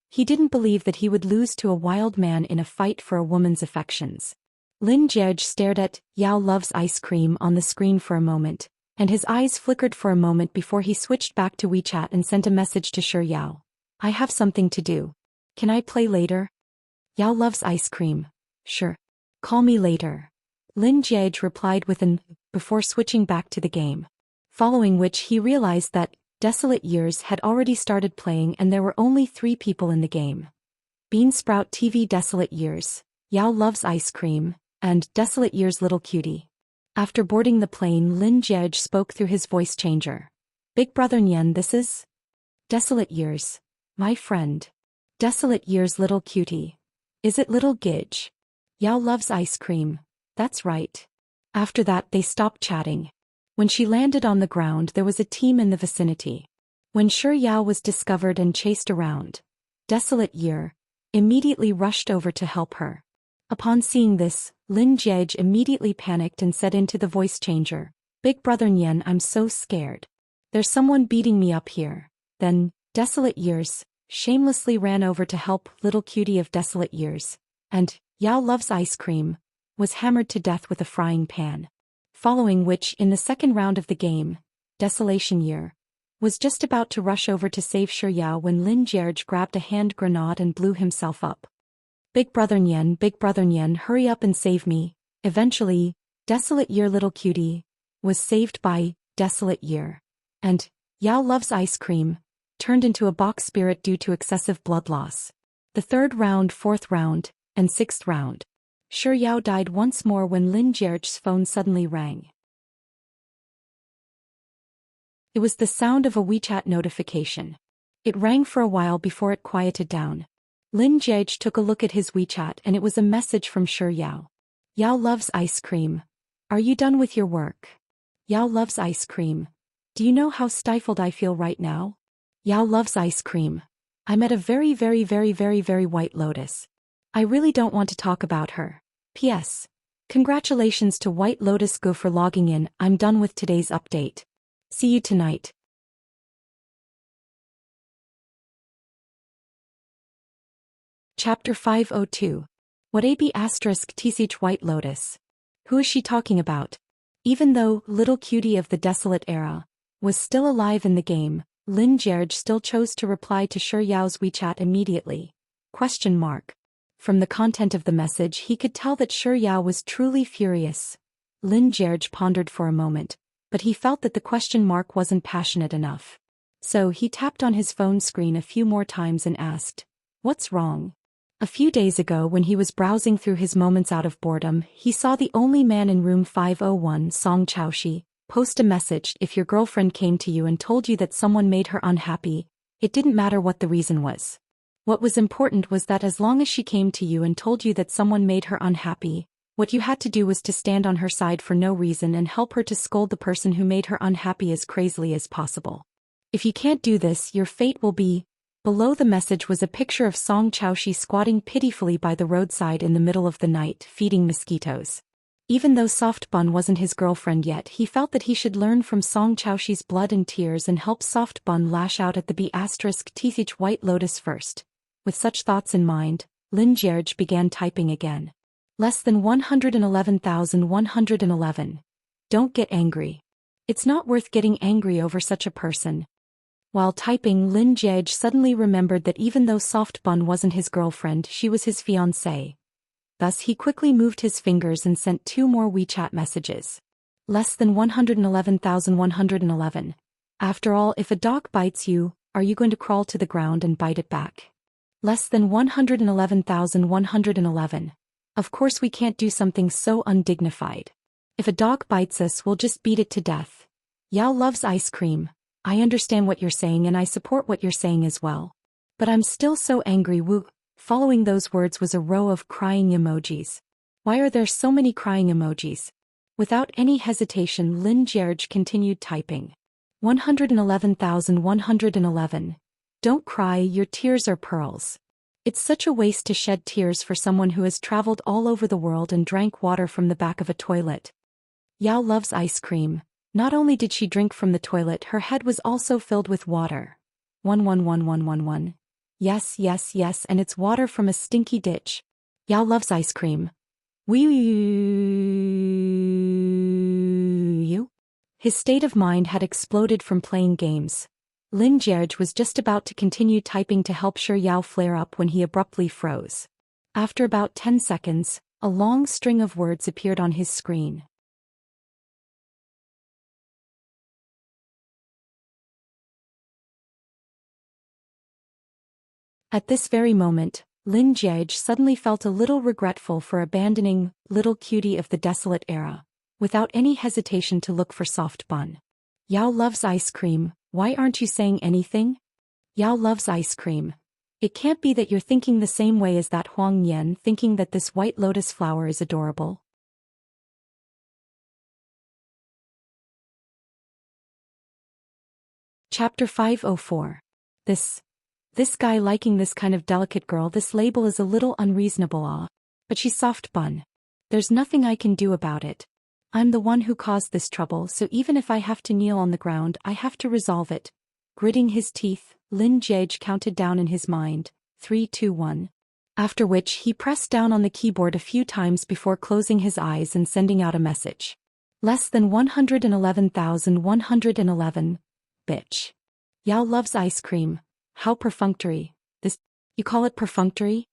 He didn't believe that he would lose to a wild man in a fight for a woman's affections. Lin Jiege stared at Yao loves ice cream on the screen for a moment, and his eyes flickered for a moment before he switched back to WeChat and sent a message to Shi Yao. I have something to do. Can I play later? Yao loves ice cream. Sure. Call me later. Lin Jiege replied with an before switching back to the game. Following which he realized that Desolate Years had already started playing and there were only 3 people in the game. Beansprout TV Desolate Years, Yao loves ice cream, and Desolate Years Little Cutie. After boarding the plane, Lin Jiege spoke through his voice changer. Big brother Nyen, this is Desolate Years. My friend. Desolate Years Little Cutie. Is it little Gidge? Yao loves ice cream. That's right. After that they stopped chatting. When she landed on the ground there was a team in the vicinity. When Shi Yao was discovered and chased around, Desolate Year immediately rushed over to help her. Upon seeing this, Lin Jiege immediately panicked and said into the voice changer, Big brother Nyen, I'm so scared. There's someone beating me up here. Then, Desolate Years shamelessly ran over to help little cutie of Desolate Years, and Yao loves ice cream was hammered to death with a frying pan. Following which, in the second round of the game, Desolation Year was just about to rush over to save Shi Yao when Lin Jiege grabbed a hand grenade and blew himself up. Big brother Nyen, hurry up and save me. Eventually, Desolate Year little cutie was saved by Desolate Year, and Yao loves ice cream turned into a box spirit due to excessive blood loss. The third round, fourth round, and sixth round. Shi Yao died once more when Lin Jiege's phone suddenly rang. It was the sound of a WeChat notification. It rang for a while before it quieted down. Lin Jiege took a look at his WeChat and it was a message from Shi Yao. Yao loves ice cream. Are you done with your work? Yao loves ice cream. Do you know how stifled I feel right now? Yao loves ice cream. I'm at a very White Lotus. I really don't want to talk about her. P.S. Congratulations to White Lotus Go for logging in. I'm done with today's update. See you tonight. Chapter 502. What AB** teach White Lotus? Who is she talking about? Even though Little Cutie of the Desolate Era was still alive in the game, Lin Jierge still chose to reply to Shi Yao's WeChat immediately. Question mark. From the content of the message he could tell that Shi Yao was truly furious. Lin Jierge pondered for a moment, but he felt that the question mark wasn't passionate enough. So he tapped on his phone screen a few more times and asked, "What's wrong?" A few days ago when he was browsing through his moments out of boredom, he saw the only man in room 501, Song Chaoshi, post a message. If your girlfriend came to you and told you that someone made her unhappy, it didn't matter what the reason was. What was important was that as long as she came to you and told you that someone made her unhappy, what you had to do was to stand on her side for no reason and help her to scold the person who made her unhappy as crazily as possible. If you can't do this, your fate will be. Below the message was a picture of Song Chaoshi squatting pitifully by the roadside in the middle of the night, feeding mosquitoes. Even though Soft Bun wasn't his girlfriend yet, he felt that he should learn from Song Chaoshi's blood and tears and help Soft Bun lash out at the B*teach White Lotus first. With such thoughts in mind, Lin Jierge began typing again. Less than 111,111. Don't get angry. It's not worth getting angry over such a person. While typing, Lin Jierge suddenly remembered that even though Soft Bun wasn't his girlfriend, she was his fiancée. Thus he quickly moved his fingers and sent 2 more WeChat messages. Less than 111,111. After all, if a dog bites you, are you going to crawl to the ground and bite it back? Less than 111,111. Of course we can't do something so undignified. If a dog bites us, we'll just beat it to death. Yao loves ice cream. I understand what you're saying and I support what you're saying as well. But I'm still so angry. Woo. Following those words was a row of crying emojis. Why are there so many crying emojis? Without any hesitation, Lin Jierge continued typing. 111,111. Don't cry, your tears are pearls. It's such a waste to shed tears for someone who has traveled all over the world and drank water from the back of a toilet. Yao loves ice cream. Not only did she drink from the toilet, her head was also filled with water. 111,111. Yes, yes, yes, and it's water from a stinky ditch. Yao loves ice cream. You? His state of mind had exploded from playing games. Lin Jierge was just about to continue typing to help Shi Yao flare up when he abruptly froze. After about 10 seconds, a long string of words appeared on his screen. At this very moment, Lin Jierge suddenly felt a little regretful for abandoning Little Cutie of the Desolate Era, without any hesitation to look for Soft Bun. Yao loves ice cream, why aren't you saying anything? Yao loves ice cream. It can't be that you're thinking the same way as that Huang Yan, thinking that this white lotus flower is adorable. Chapter 504. This guy liking this kind of delicate girl, this label is a little unreasonable. But she's Soft Bun. There's nothing I can do about it. I'm the one who caused this trouble, so even if I have to kneel on the ground, I have to resolve it. Gritting his teeth, Lin Jierge counted down in his mind, 3, 2, 1. After which he pressed down on the keyboard a few times before closing his eyes and sending out a message. Less than 111,111. Bitch. Yao loves ice cream. How perfunctory. This, you call it perfunctory?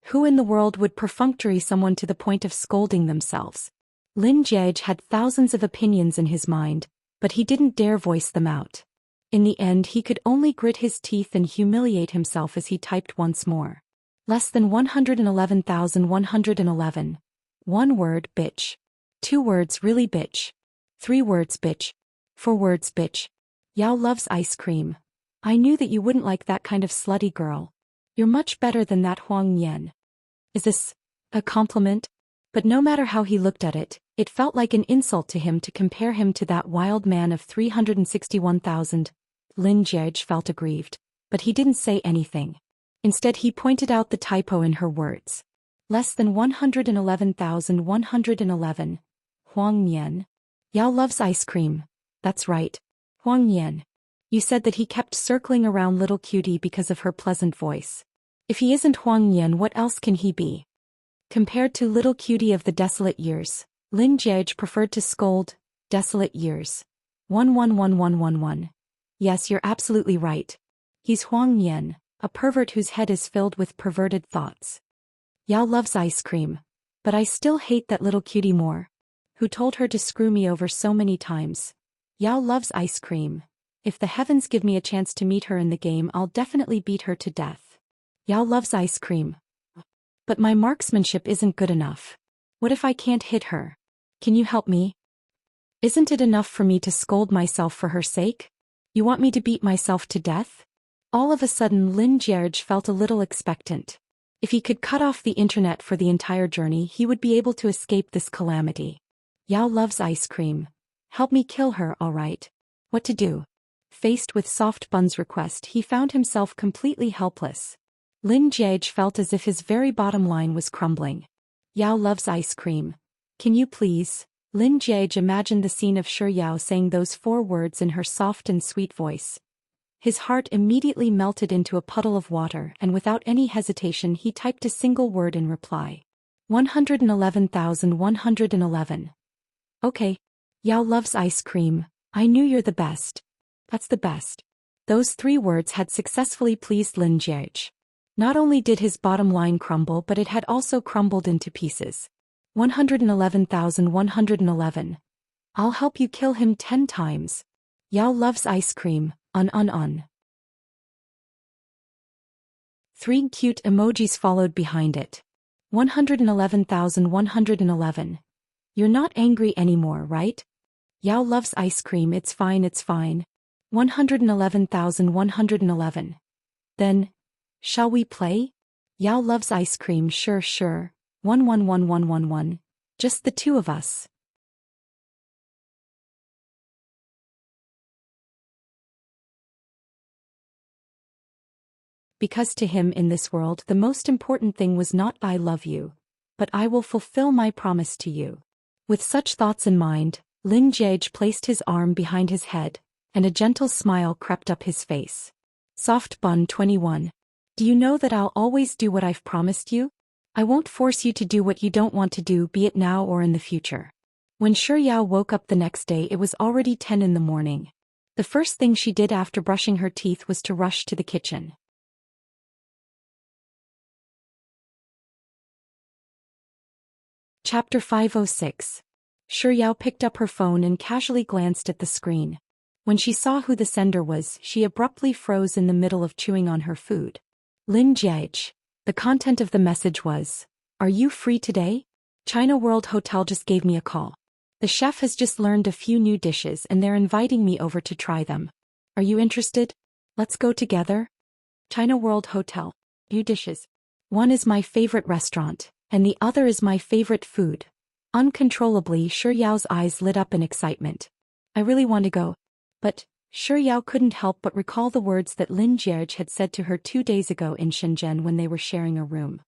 Who in the world would perfunctory someone to the point of scolding themselves? Lin Jierge had thousands of opinions in his mind, but he didn't dare voice them out. In the end, he could only grit his teeth and humiliate himself as he typed once more. Less than 111,111. 1 word, bitch. 2 words, really bitch. 3 words, bitch. 4 words, bitch. Yao loves ice cream. I knew that you wouldn't like that kind of slutty girl. You're much better than that Huang Yan. Is this a compliment? But no matter how he looked at it, it felt like an insult to him to compare him to that wild man of 361,000. Lin Jierge felt aggrieved, but he didn't say anything. Instead he pointed out the typo in her words. Less than 111,111. Huang Yan. Yao loves ice cream. That's right. Huang Yan. You said that he kept circling around Little Cutie because of her pleasant voice. If he isn't Huang Yan, what else can he be? Compared to Little Cutie of the Desolate Years, Lin Jierge preferred to scold Desolate years. 111111. Yes, you're absolutely right. He's Huang Yan, a pervert whose head is filled with perverted thoughts. Yao loves ice cream. But I still hate that little cutie more. Who told her to screw me over so many times. Yao loves ice cream. If the heavens give me a chance to meet her in the game, I'll definitely beat her to death. Yao loves ice cream. But my marksmanship isn't good enough. What if I can't hit her? Can you help me? Isn't it enough for me to scold myself for her sake? You want me to beat myself to death? All of a sudden Lin Jierge felt a little expectant. If he could cut off the internet for the entire journey, he would be able to escape this calamity. Yao loves ice cream. Help me kill her, all right. What to do? Faced with Soft Bun's request, he found himself completely helpless. Lin Jierge felt as if his very bottom line was crumbling. Yao loves ice cream. Can you please? Lin Jierge imagined the scene of Shi Yao saying those 4 words in her soft and sweet voice. His heart immediately melted into a puddle of water, and without any hesitation he typed a single word in reply. 111,111. Okay. Yao loves ice cream. I knew you're the best. That's the best. Those 3 words had successfully pleased Lin Jierge. Not only did his bottom line crumble, but it had also crumbled into pieces. 111,111. I'll help you kill him 10 times. Yao loves ice cream. 3 cute emojis followed behind it. 111,111. You're not angry anymore, right? Yao loves ice cream. It's fine, it's fine. 111,111. Then, shall we play? Yao loves ice cream. Sure, sure. 111111. Just the 2 of us. Because to him in this world the most important thing was not I love you, but I will fulfill my promise to you. With such thoughts in mind, Lin Jierge placed his arm behind his head, and a gentle smile crept up his face. Soft Bun 21. Do you know that I'll always do what I've promised you? I won't force you to do what you don't want to do, be it now or in the future. When Shi Yao woke up the next day, it was already 10 in the morning. The first thing she did after brushing her teeth was to rush to the kitchen. Chapter 506. Shi Yao picked up her phone and casually glanced at the screen. When she saw who the sender was, she abruptly froze in the middle of chewing on her food. Lin Jierge. The content of the message was, "Are you free today? China World Hotel just gave me a call. The chef has just learned a few new dishes and they're inviting me over to try them. Are you interested? Let's go together." China World Hotel. New dishes. One is my favorite restaurant, and the other is my favorite food. Uncontrollably, Shi Yao's eyes lit up in excitement. I really want to go. But Shi Yao couldn't help but recall the words that Lin Jierge had said to her 2 days ago in Shenzhen when they were sharing a room.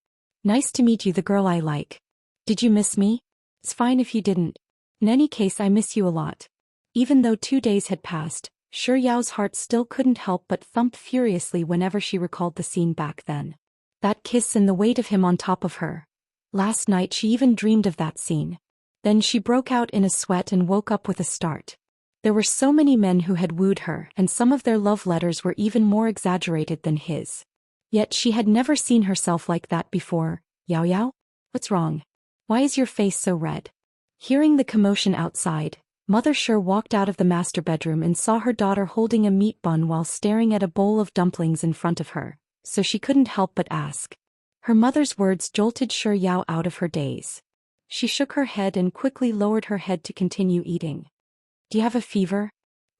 Nice to meet you, the girl I like. Did you miss me? It's fine if you didn't. In any case, I miss you a lot. Even though 2 days had passed, Shi Yao's heart still couldn't help but thump furiously whenever she recalled the scene back then. That kiss and the weight of him on top of her. Last night she even dreamed of that scene. Then she broke out in a sweat and woke up with a start. There were so many men who had wooed her, and some of their love letters were even more exaggerated than his. Yet she had never seen herself like that before. Yao Yao? What's wrong? Why is your face so red? Hearing the commotion outside, Mother Shi walked out of the master bedroom and saw her daughter holding a meat bun while staring at a bowl of dumplings in front of her, so she couldn't help but ask. Her mother's words jolted Shi Yao out of her daze. She shook her head and quickly lowered her head to continue eating. Do you have a fever?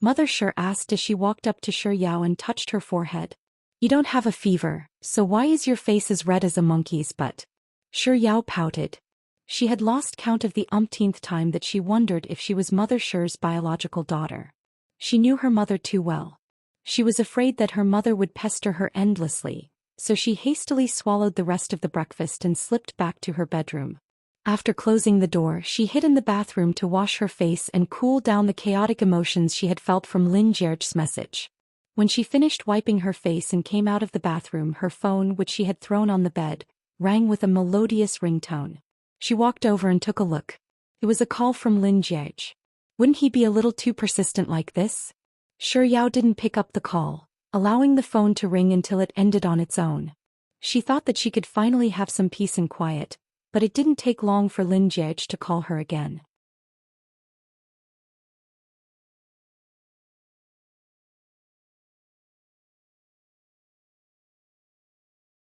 Mother Shi asked as she walked up to Shi Yao and touched her forehead. You don't have a fever, so why is your face as red as a monkey's butt? Shi Yao pouted. She had lost count of the umpteenth time that she wondered if she was Mother Shi's biological daughter. She knew her mother too well. She was afraid that her mother would pester her endlessly, so she hastily swallowed the rest of the breakfast and slipped back to her bedroom. After closing the door, she hid in the bathroom to wash her face and cool down the chaotic emotions she had felt from Lin Jierge's message. When she finished wiping her face and came out of the bathroom, her phone, which she had thrown on the bed, rang with a melodious ringtone. She walked over and took a look. It was a call from Lin Jierge. Wouldn't he be a little too persistent like this? Shi Yao didn't pick up the call, allowing the phone to ring until it ended on its own. She thought that she could finally have some peace and quiet, but it didn't take long for Lin Jiej to call her again.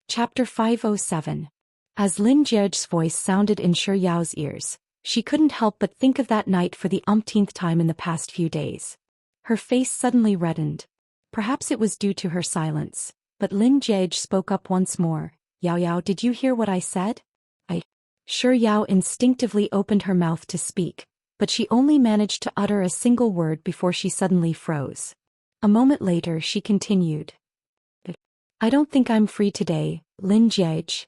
Chapter 507. As Lin Jiej's voice sounded in Shi Yao's ears, she couldn't help but think of that night for the umpteenth time in the past few days. Her face suddenly reddened. Perhaps it was due to her silence, but Lin Jiej spoke up once more. Yao Yao, did you hear what I said? Shi Yao instinctively opened her mouth to speak, but she only managed to utter a single word before she suddenly froze. A moment later she continued. I don't think I'm free today, Lin Jiej.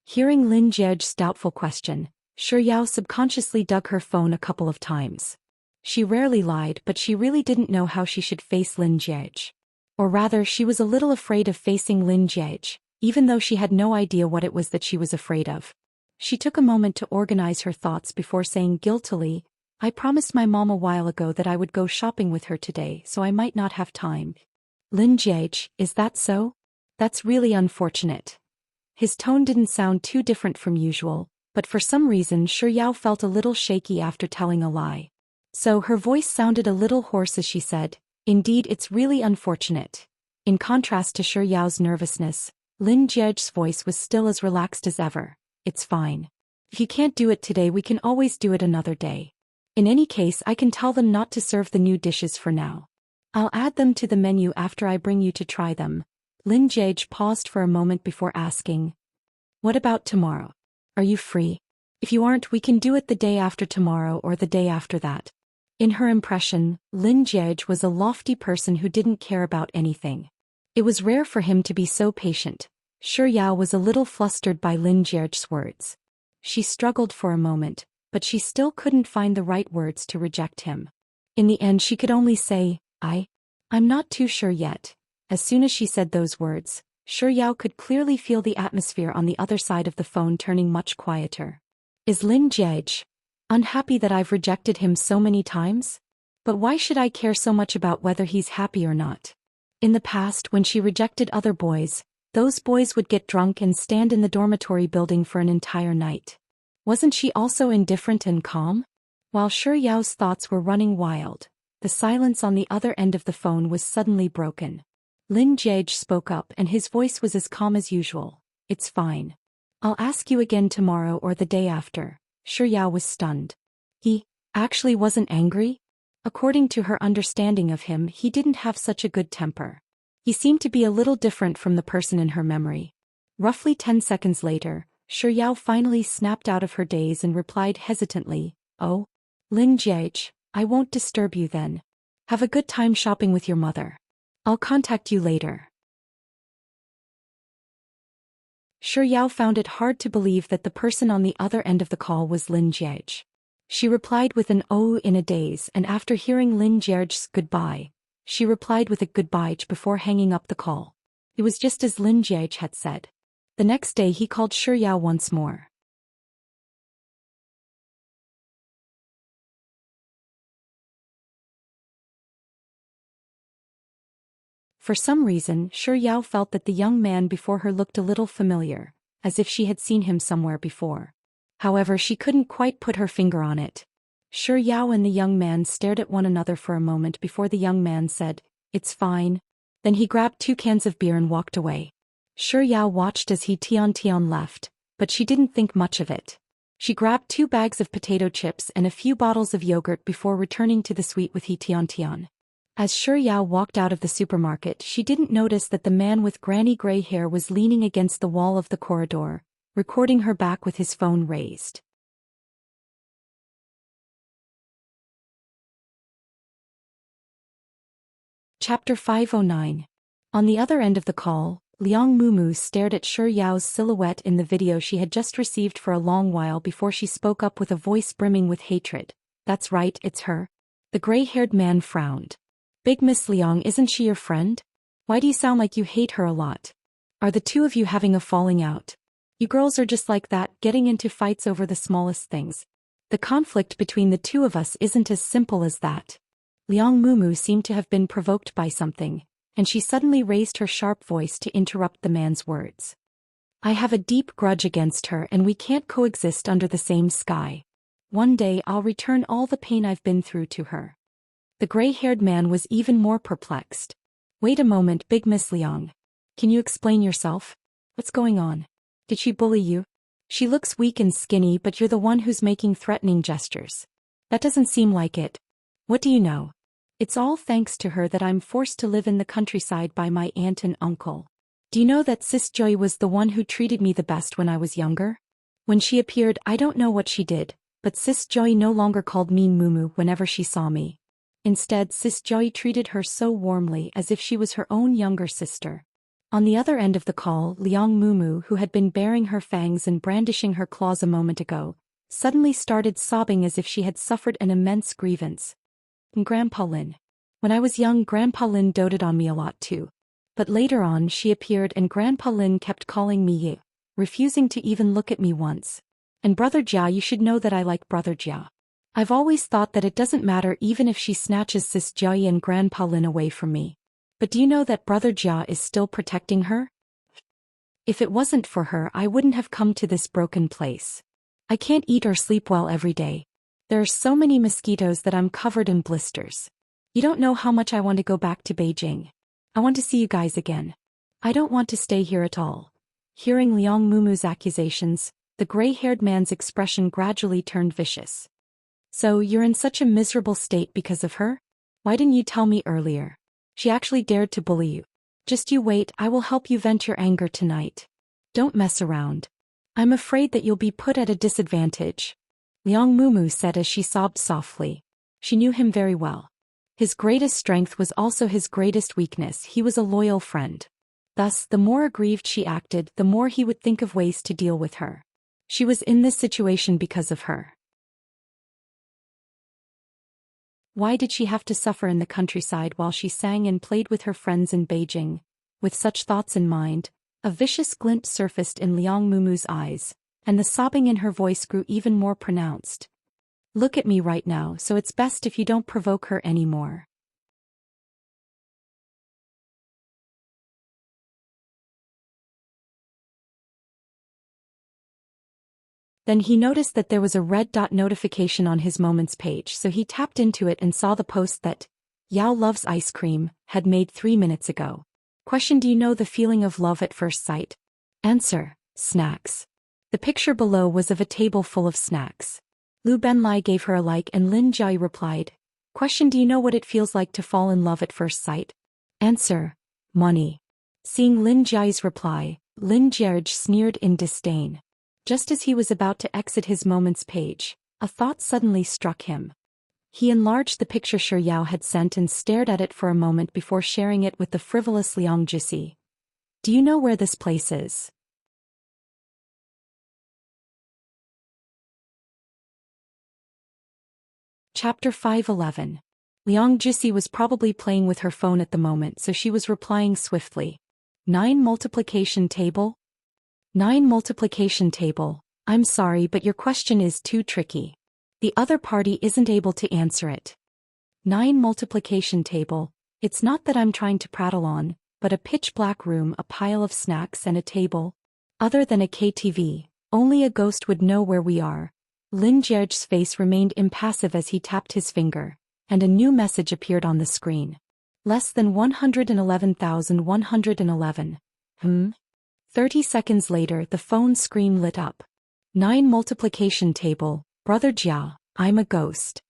Hearing Lin Jiej's doubtful question, Shi Yao subconsciously dug her phone a couple of times. She rarely lied, but she really didn't know how she should face Lin Jiej. Or rather, she was a little afraid of facing Lin Jiej, even though she had no idea what it was that she was afraid of. She took a moment to organize her thoughts before saying guiltily, I promised my mom a while ago that I would go shopping with her today, so I might not have time. Lin Jiej, is that so? That's really unfortunate. His tone didn't sound too different from usual, but for some reason Shi Yao felt a little shaky after telling a lie. So her voice sounded a little hoarse as she said, Indeed, it's really unfortunate. In contrast to Shi Yao's nervousness, Lin Jiej's voice was still as relaxed as ever. It's fine. If you can't do it today, we can always do it another day. In any case, I can tell them not to serve the new dishes for now. I'll add them to the menu after I bring you to try them. Lin Jiej paused for a moment before asking, What about tomorrow? Are you free? If you aren't, we can do it the day after tomorrow or the day after that. In her impression, Lin Jiej was a lofty person who didn't care about anything. It was rare for him to be so patient. Shi Yao was a little flustered by Lin Jiej's words. She struggled for a moment, but she still couldn't find the right words to reject him. In the end she could only say, I'm not too sure yet. As soon as she said those words, Shi Yao could clearly feel the atmosphere on the other side of the phone turning much quieter. Is Lin Jiej unhappy that I've rejected him so many times? But why should I care so much about whether he's happy or not? In the past, when she rejected other boys, those boys would get drunk and stand in the dormitory building for an entire night. Wasn't she also indifferent and calm? While Shi Yao's thoughts were running wild, the silence on the other end of the phone was suddenly broken. Lin Jiej spoke up and his voice was as calm as usual. It's fine. I'll ask you again tomorrow or the day after. Shi Yao was stunned. He actually wasn't angry? According to her understanding of him, he didn't have such a good temper. He seemed to be a little different from the person in her memory. Roughly 10 seconds later, Shi Yao finally snapped out of her daze and replied hesitantly, Oh, Lin Jiej, I won't disturb you then. Have a good time shopping with your mother. I'll contact you later. Shi Yao found it hard to believe that the person on the other end of the call was Lin Jiej. She replied with an oh in a daze, and after hearing Lin Jiej's goodbye, she replied with a goodbye before hanging up the call. It was just as Lin Jiej had said. The next day he called Shi Yao once more. For some reason, Shi Yao felt that the young man before her looked a little familiar, as if she had seen him somewhere before. However, she couldn't quite put her finger on it. Shi Yao and the young man stared at one another for a moment before the young man said, It's fine. Then he grabbed 2 cans of beer and walked away. Shi Yao watched as he Tian left, but she didn't think much of it. She grabbed 2 bags of potato chips and a few bottles of yogurt before returning to the suite with Tian. As Shi Yao walked out of the supermarket, she didn't notice that the man with granny gray hair was leaning against the wall of the corridor, recording her back with his phone raised. Chapter 509. On the other end of the call, Liang Mumu stared at Shi Yao's silhouette in the video she had just received for a long while before she spoke up with a voice brimming with hatred. That's right, it's her. The gray-haired man frowned. Big Miss Liang, isn't she your friend? Why do you sound like you hate her a lot? Are the two of you having a falling out? You girls are just like that, getting into fights over the smallest things. The conflict between the two of us isn't as simple as that. Liang Mumu seemed to have been provoked by something, and she suddenly raised her sharp voice to interrupt the man's words. I have a deep grudge against her and we can't coexist under the same sky. One day I'll return all the pain I've been through to her. The gray-haired man was even more perplexed. Wait a moment, Big Miss Liang. Can you explain yourself? What's going on? Did she bully you? She looks weak and skinny, but you're the one who's making threatening gestures. That doesn't seem like it. What do you know? It's all thanks to her that I'm forced to live in the countryside by my aunt and uncle. Do you know that Sis Joy was the one who treated me the best when I was younger? When she appeared, I don't know what she did, but Sis Joy no longer called me Mumu whenever she saw me. Instead, Sis Joy treated her so warmly as if she was her own younger sister. On the other end of the call, Liang Mumu, who had been baring her fangs and brandishing her claws a moment ago, suddenly started sobbing as if she had suffered an immense grievance. Grandpa Lin. When I was young, Grandpa Lin doted on me a lot too. But later on she appeared and Grandpa Lin kept calling me Ye, refusing to even look at me once. And Brother Jia, you should know that I like Brother Jia. I've always thought that it doesn't matter even if she snatches Sis Jia and Grandpa Lin away from me. But do you know that Brother Jia is still protecting her? If it wasn't for her, I wouldn't have come to this broken place. I can't eat or sleep well every day. There are so many mosquitoes that I'm covered in blisters. You don't know how much I want to go back to Beijing. I want to see you guys again. I don't want to stay here at all. Hearing Liang Mumu's accusations, the gray-haired man's expression gradually turned vicious. So you're in such a miserable state because of her? Why didn't you tell me earlier? She actually dared to bully you. Just you wait, I will help you vent your anger tonight. Don't mess around. I'm afraid that you'll be put at a disadvantage. Liang Mumu said as she sobbed softly. She knew him very well. His greatest strength was also his greatest weakness. He was a loyal friend. Thus, the more aggrieved she acted, the more he would think of ways to deal with her. She was in this situation because of her. Why did she have to suffer in the countryside while she sang and played with her friends in Beijing? With such thoughts in mind, a vicious glint surfaced in Liang Mumu's eyes, and the sobbing in her voice grew even more pronounced. Look at me right now, so it's best if you don't provoke her anymore. Then he noticed that there was a red dot notification on his Moments page, so he tapped into it and saw the post that Yao Loves Ice Cream had made 3 minutes ago. Question: do you know the feeling of love at first sight? Answer: snacks. The picture below was of a table full of snacks. Lu Benlai gave her a like and Lin Jiai replied. Question: do you know what it feels like to fall in love at first sight? Answer: money. Seeing Lin Jiai's reply, Lin Jiai sneered in disdain. Just as he was about to exit his Moments page, a thought suddenly struck him. He enlarged the picture Shi Yao had sent and stared at it for a moment before sharing it with the frivolous Liang Jisi. Do you know where this place is? Chapter 5:11. Liang Jisi was probably playing with her phone at the moment, so she was replying swiftly. 9 multiplication table? 9 multiplication table. I'm sorry, but your question is too tricky. The other party isn't able to answer it. 9 multiplication table. It's not that I'm trying to prattle on, but a pitch-black room, a pile of snacks and a table. Other than a KTV, only a ghost would know where we are. Lin Jia's face remained impassive as he tapped his finger, and a new message appeared on the screen. Less than 111,111. 30 seconds later, the phone screen lit up. 9 multiplication table. Brother Jia, I'm a ghost.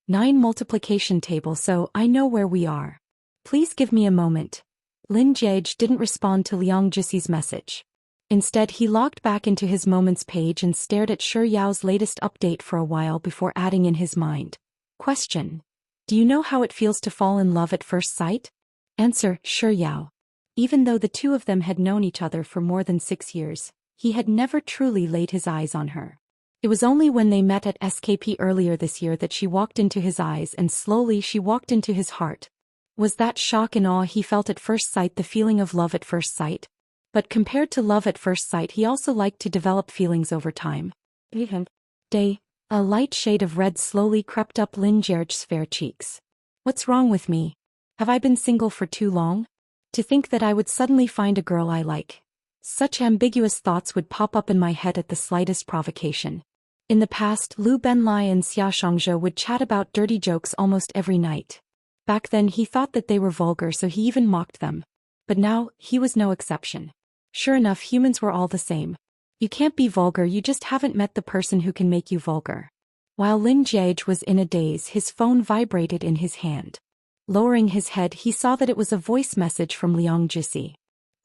9 multiplication table, so I know where we are. Please give me a moment. Lin Jiaj didn't respond to Liang Jisi's message. Instead, he logged back into his Moments page and stared at Shi Yao's latest update for a while before adding in his mind. Question: do you know how it feels to fall in love at first sight? Answer: Shi Yao. Even though the two of them had known each other for more than 6 years, he had never truly laid his eyes on her. It was only when they met at SKP earlier this year that she walked into his eyes and slowly she walked into his heart. Was that shock and awe he felt at first sight the feeling of love at first sight? But compared to love at first sight, he also liked to develop feelings over time. Day A light shade of red slowly crept up Lin Jie's fair cheeks. What's wrong with me? Have I been single for too long? To think that I would suddenly find a girl I like. Such ambiguous thoughts would pop up in my head at the slightest provocation. In the past, Lu Benlai and Xia Shangzhou would chat about dirty jokes almost every night. Back then he thought that they were vulgar, so he even mocked them. But now, he was no exception. Sure enough, humans were all the same. You can't be vulgar, you just haven't met the person who can make you vulgar. While Lin Jie was in a daze, his phone vibrated in his hand. Lowering his head, he saw that it was a voice message from Liang Jisi.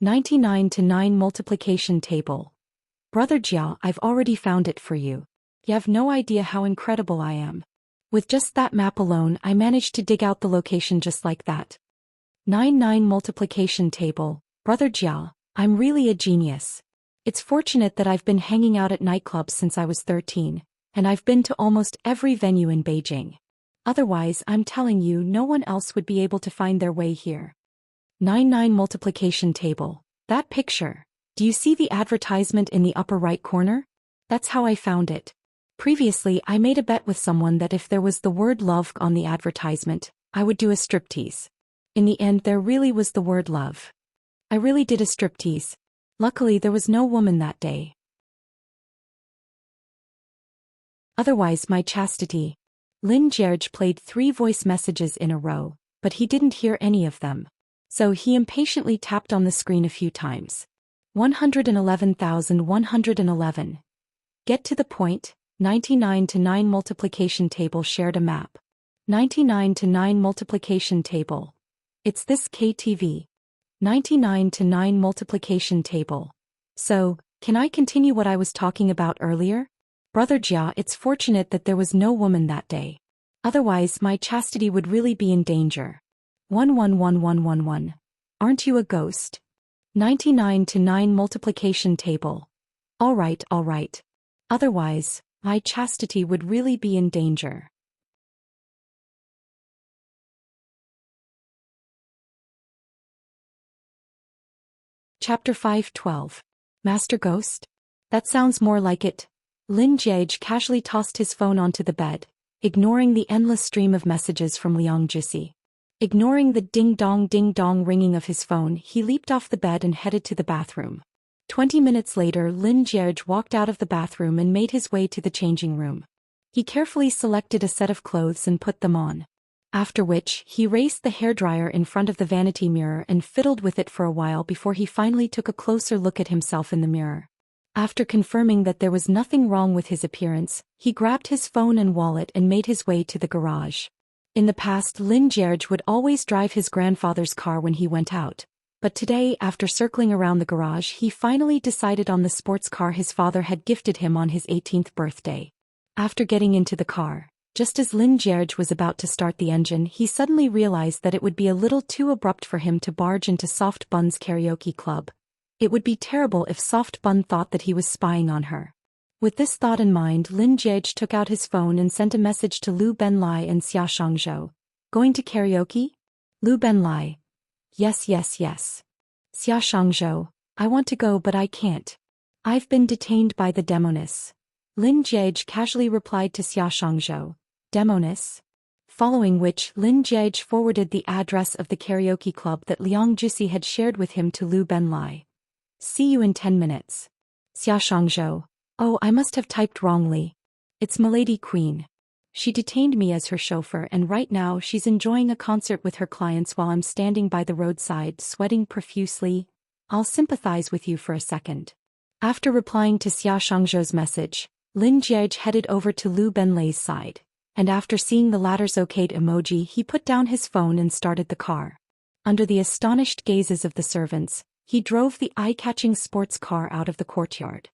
99 to 9 multiplication table. Brother Jia, I've already found it for you. You have no idea how incredible I am. With just that map alone, I managed to dig out the location just like that. 9 multiplication table. Brother Jia, I'm really a genius. It's fortunate that I've been hanging out at nightclubs since I was 13, and I've been to almost every venue in Beijing. Otherwise, I'm telling you, no one else would be able to find their way here. 9 multiplication table. That picture. Do you see the advertisement in the upper right corner? That's how I found it. Previously, I made a bet with someone that if there was the word love on the advertisement, I would do a striptease. In the end, there really was the word love. I really did a striptease. Luckily, there was no woman that day. Otherwise, my chastity. Lin Jie played 3 voice messages in a row, but he didn't hear any of them. So he impatiently tapped on the screen a few times. 111,111. Get to the point. 99 to 9 multiplication table shared a map. 99 to 9 multiplication table. It's this KTV. 99 to 9 multiplication table. So, can I continue what I was talking about earlier? Brother Jia, it's fortunate that there was no woman that day. Otherwise, my chastity would really be in danger. 111111. Aren't you a ghost? 99 to 9 multiplication table. All right. Otherwise, my chastity would really be in danger. Chapter 5:12. Master Ghost? That sounds more like it. Lin Jie casually tossed his phone onto the bed, ignoring the endless stream of messages from Liang Jisi. Ignoring the ding-dong ringing of his phone, he leaped off the bed and headed to the bathroom. 20 minutes later, Lin Jie walked out of the bathroom and made his way to the changing room. He carefully selected a set of clothes and put them on. After which, he raised the hairdryer in front of the vanity mirror and fiddled with it for a while before he finally took a closer look at himself in the mirror. After confirming that there was nothing wrong with his appearance, he grabbed his phone and wallet and made his way to the garage. In the past, Lin Jie would always drive his grandfather's car when he went out. But today, after circling around the garage, he finally decided on the sports car his father had gifted him on his 18th birthday. After getting into the car, just as Lin Jie was about to start the engine, he suddenly realized that it would be a little too abrupt for him to barge into Soft Bun's karaoke club. It would be terrible if Soft Bun thought that he was spying on her. With this thought in mind, Lin Jie took out his phone and sent a message to Lu Benlai and Xia Shangzhou. Going to karaoke? Lu Benlai. Yes. Xia Shangzhou. I want to go but I can't. I've been detained by the Demoness. Lin Jie casually replied to Xia Shangzhou. Demoness? Following which, Lin Jie forwarded the address of the karaoke club that Liang Jisi had shared with him to Lu Benlai. See you in 10 minutes. Xia Shangzhou. Oh, I must have typed wrongly. It's Milady Queen. She detained me as her chauffeur and right now she's enjoying a concert with her clients while I'm standing by the roadside sweating profusely. I'll sympathize with you for a second. After replying to Xia Shangzhou's message, Lin Jie headed over to Lu Benlai's side, and after seeing the latter's okayed emoji he put down his phone and started the car. Under the astonished gazes of the servants, he drove the eye-catching sports car out of the courtyard.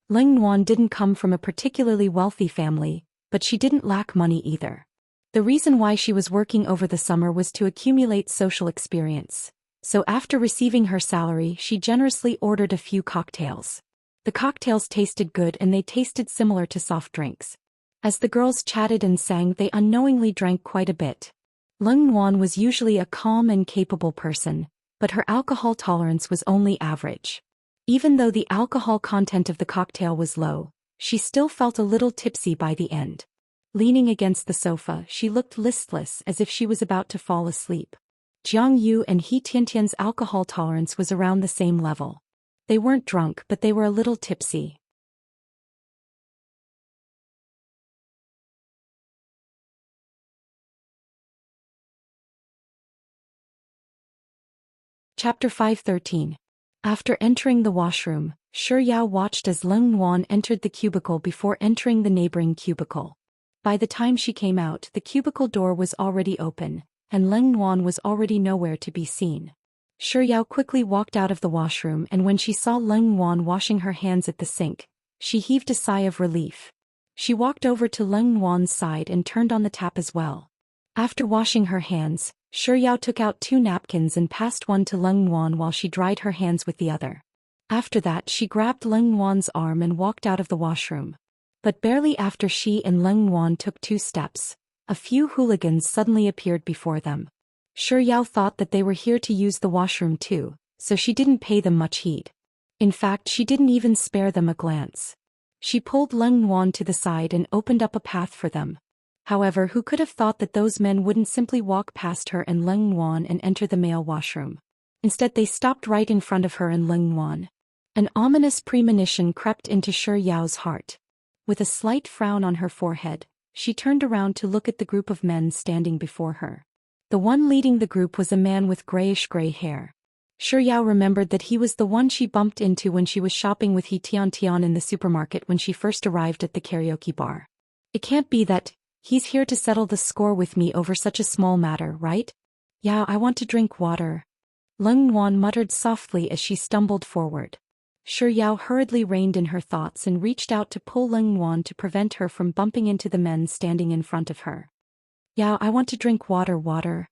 Ling Nuan didn't come from a particularly wealthy family, but she didn't lack money either. The reason why she was working over the summer was to accumulate social experience. So after receiving her salary, she generously ordered a few cocktails. The cocktails tasted good and they tasted similar to soft drinks. As the girls chatted and sang, they unknowingly drank quite a bit. Ling Nuan was usually a calm and capable person, but her alcohol tolerance was only average. Even though the alcohol content of the cocktail was low, She still felt a little tipsy by the end. Leaning against the sofa, she looked listless as if she was about to fall asleep. Jiang Yu and He Tiantian's alcohol tolerance was around the same level. They weren't drunk, but they were a little tipsy. Chapter 513. After entering the washroom, Shi Yao watched as Leng Wan entered the cubicle before entering the neighboring cubicle. By the time she came out, the cubicle door was already open, and Leng Wan was already nowhere to be seen. Shi Yao quickly walked out of the washroom, and when she saw Leng Wan washing her hands at the sink, she heaved a sigh of relief. She walked over to Leng Wan's side and turned on the tap as well. After washing her hands, Shi Yao took out 2 napkins and passed one to Leng Wan while she dried her hands with the other. After that, she grabbed Leng Wan's arm and walked out of the washroom. But barely after she and Leng Wan took 2 steps, a few hooligans suddenly appeared before them. Shi Yao thought that they were here to use the washroom too, so she didn't pay them much heed. In fact, she didn't even spare them a glance. She pulled Leng Wan to the side and opened up a path for them. However, who could have thought that those men wouldn't simply walk past her and Leng Wan and enter the male washroom? Instead, they stopped right in front of her and Leng Wan. An ominous premonition crept into Shi Yao's heart. With a slight frown on her forehead, she turned around to look at the group of men standing before her. The one leading the group was a man with grayish-gray hair. Shi Yao remembered that he was the one she bumped into when she was shopping with He Tiantian in the supermarket when she first arrived at the karaoke bar. It can't be that he's here to settle the score with me over such a small matter, right? Yao, I want to drink water. Leng Wan muttered softly as she stumbled forward. Shi Yao hurriedly reined in her thoughts and reached out to pull Leng Wan to prevent her from bumping into the men standing in front of her. Yao, I want to drink water.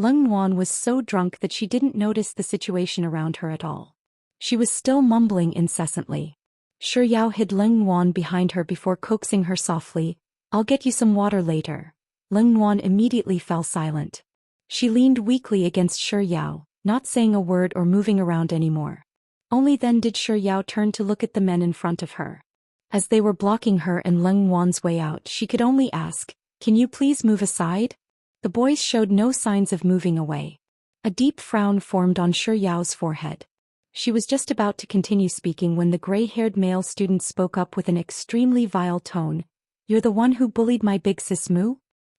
Leng Wan was so drunk that she didn't notice the situation around her at all. She was still mumbling incessantly. Shi Yao hid Leng Wan behind her before coaxing her softly, I'll get you some water later. Leng Wan immediately fell silent. She leaned weakly against Shi Yao, not saying a word or moving around anymore. Only then did Shi Yao turn to look at the men in front of her. As they were blocking her and Leng Wan's way out, she could only ask, can you please move aside? The boys showed no signs of moving away. A deep frown formed on Shi Yao's forehead. She was just about to continue speaking when the gray-haired male student spoke up with an extremely vile tone. You're the one who bullied my big sis Mu?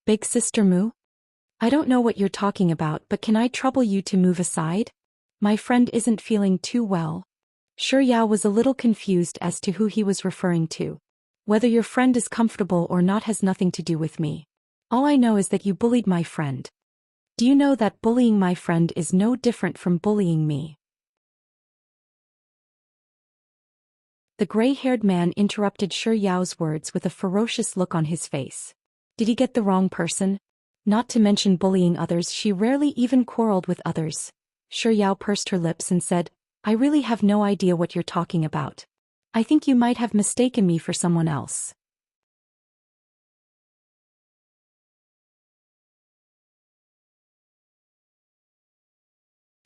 Big sister Mu? I don't know what you're talking about, but can I trouble you to move aside? My friend isn't feeling too well. Shi Yao was a little confused as to who he was referring to. Whether your friend is comfortable or not has nothing to do with me. All I know is that you bullied my friend. Do you know that bullying my friend is no different from bullying me? The gray-haired man interrupted Shi Yao's words with a ferocious look on his face. Did he get the wrong person? Not to mention bullying others, she rarely even quarreled with others. Shi Yao pursed her lips and said, I really have no idea what you're talking about. I think you might have mistaken me for someone else.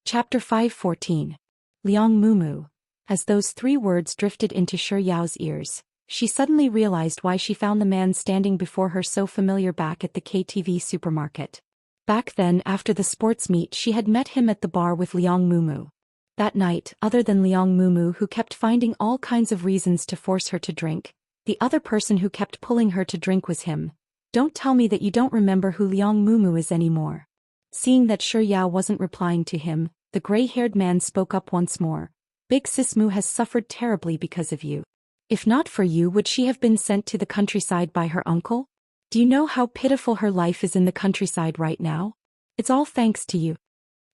Chapter 514. Liang Mumu. As those 3 words drifted into Shi Yao's ears, she suddenly realized why she found the man standing before her so familiar back at the KTV supermarket. Back then, after the sports meet, she had met him at the bar with Liang Mumu. That night, other than Liang Mumu, who kept finding all kinds of reasons to force her to drink, the other person who kept pulling her to drink was him. Don't tell me that you don't remember who Liang Mumu is anymore. Seeing that Shi Yao wasn't replying to him, the gray-haired man spoke up once more. Big sis Mu has suffered terribly because of you. If not for you, would she have been sent to the countryside by her uncle? Do you know how pitiful her life is in the countryside right now? It's all thanks to you.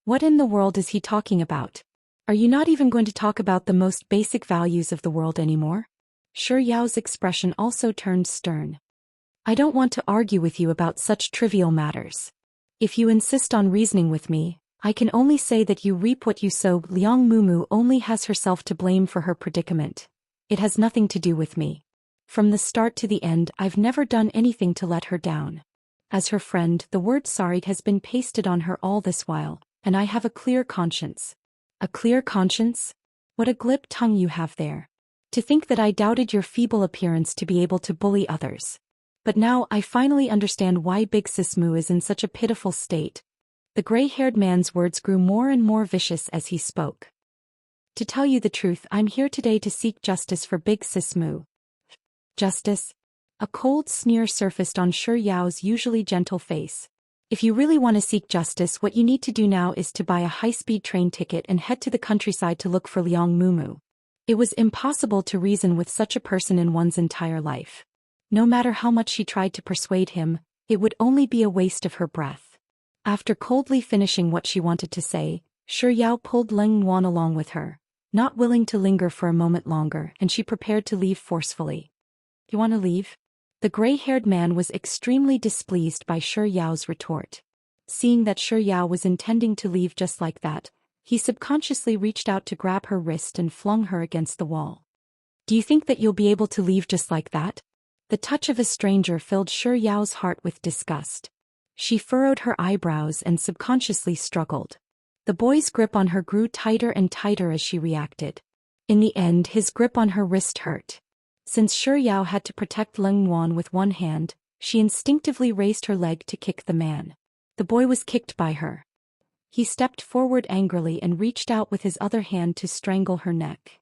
What in the world is he talking about? Are you not even going to talk about the most basic values of the world anymore? Shi Yao's expression also turned stern. I don't want to argue with you about such trivial matters. If you insist on reasoning with me, I can only say that you reap what you sow. Liang Mumu only has herself to blame for her predicament. It has nothing to do with me. From the start to the end, I've never done anything to let her down. As her friend, the word sorry has been pasted on her all this while, and I have a clear conscience. A clear conscience? What a glib tongue you have there. To think that I doubted your feeble appearance to be able to bully others. But now I finally understand why Big Sis Moo is in such a pitiful state. The gray-haired man's words grew more and more vicious as he spoke. To tell you the truth, I'm here today to seek justice for Big Sis Moo. Justice? A cold sneer surfaced on Shi Yao's usually gentle face. If you really want to seek justice, what you need to do now is to buy a high-speed train ticket and head to the countryside to look for Liang Mumu. It was impossible to reason with such a person in one's entire life. No matter how much she tried to persuade him, it would only be a waste of her breath. After coldly finishing what she wanted to say, Shi Yao pulled Leng Wan along with her, not willing to linger for a moment longer, and she prepared to leave forcefully. You want to leave? The gray-haired man was extremely displeased by Shi Yao's retort. Seeing that Shi Yao was intending to leave just like that, he subconsciously reached out to grab her wrist and flung her against the wall. Do you think that you'll be able to leave just like that? The touch of a stranger filled Shi Yao's heart with disgust. She furrowed her eyebrows and subconsciously struggled. The boy's grip on her grew tighter and tighter as she reacted. In the end, his grip on her wrist hurt. Since Shi Yao had to protect Leng Wan with one hand, she instinctively raised her leg to kick the man. The boy was kicked by her. He stepped forward angrily and reached out with his other hand to strangle her neck.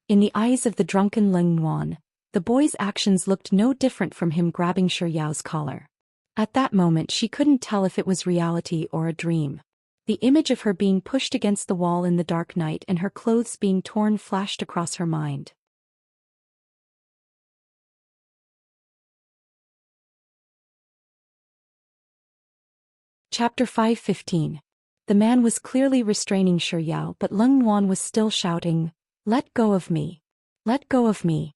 In the eyes of the drunken Leng Wan, the boy's actions looked no different from him grabbing Shi Yao's collar. At that moment she couldn't tell if it was reality or a dream. The image of her being pushed against the wall in the dark night and her clothes being torn flashed across her mind. Chapter 5:15. The man was clearly restraining Shi Yao, but Leng Wan was still shouting, "Let go of me! Let go of me!"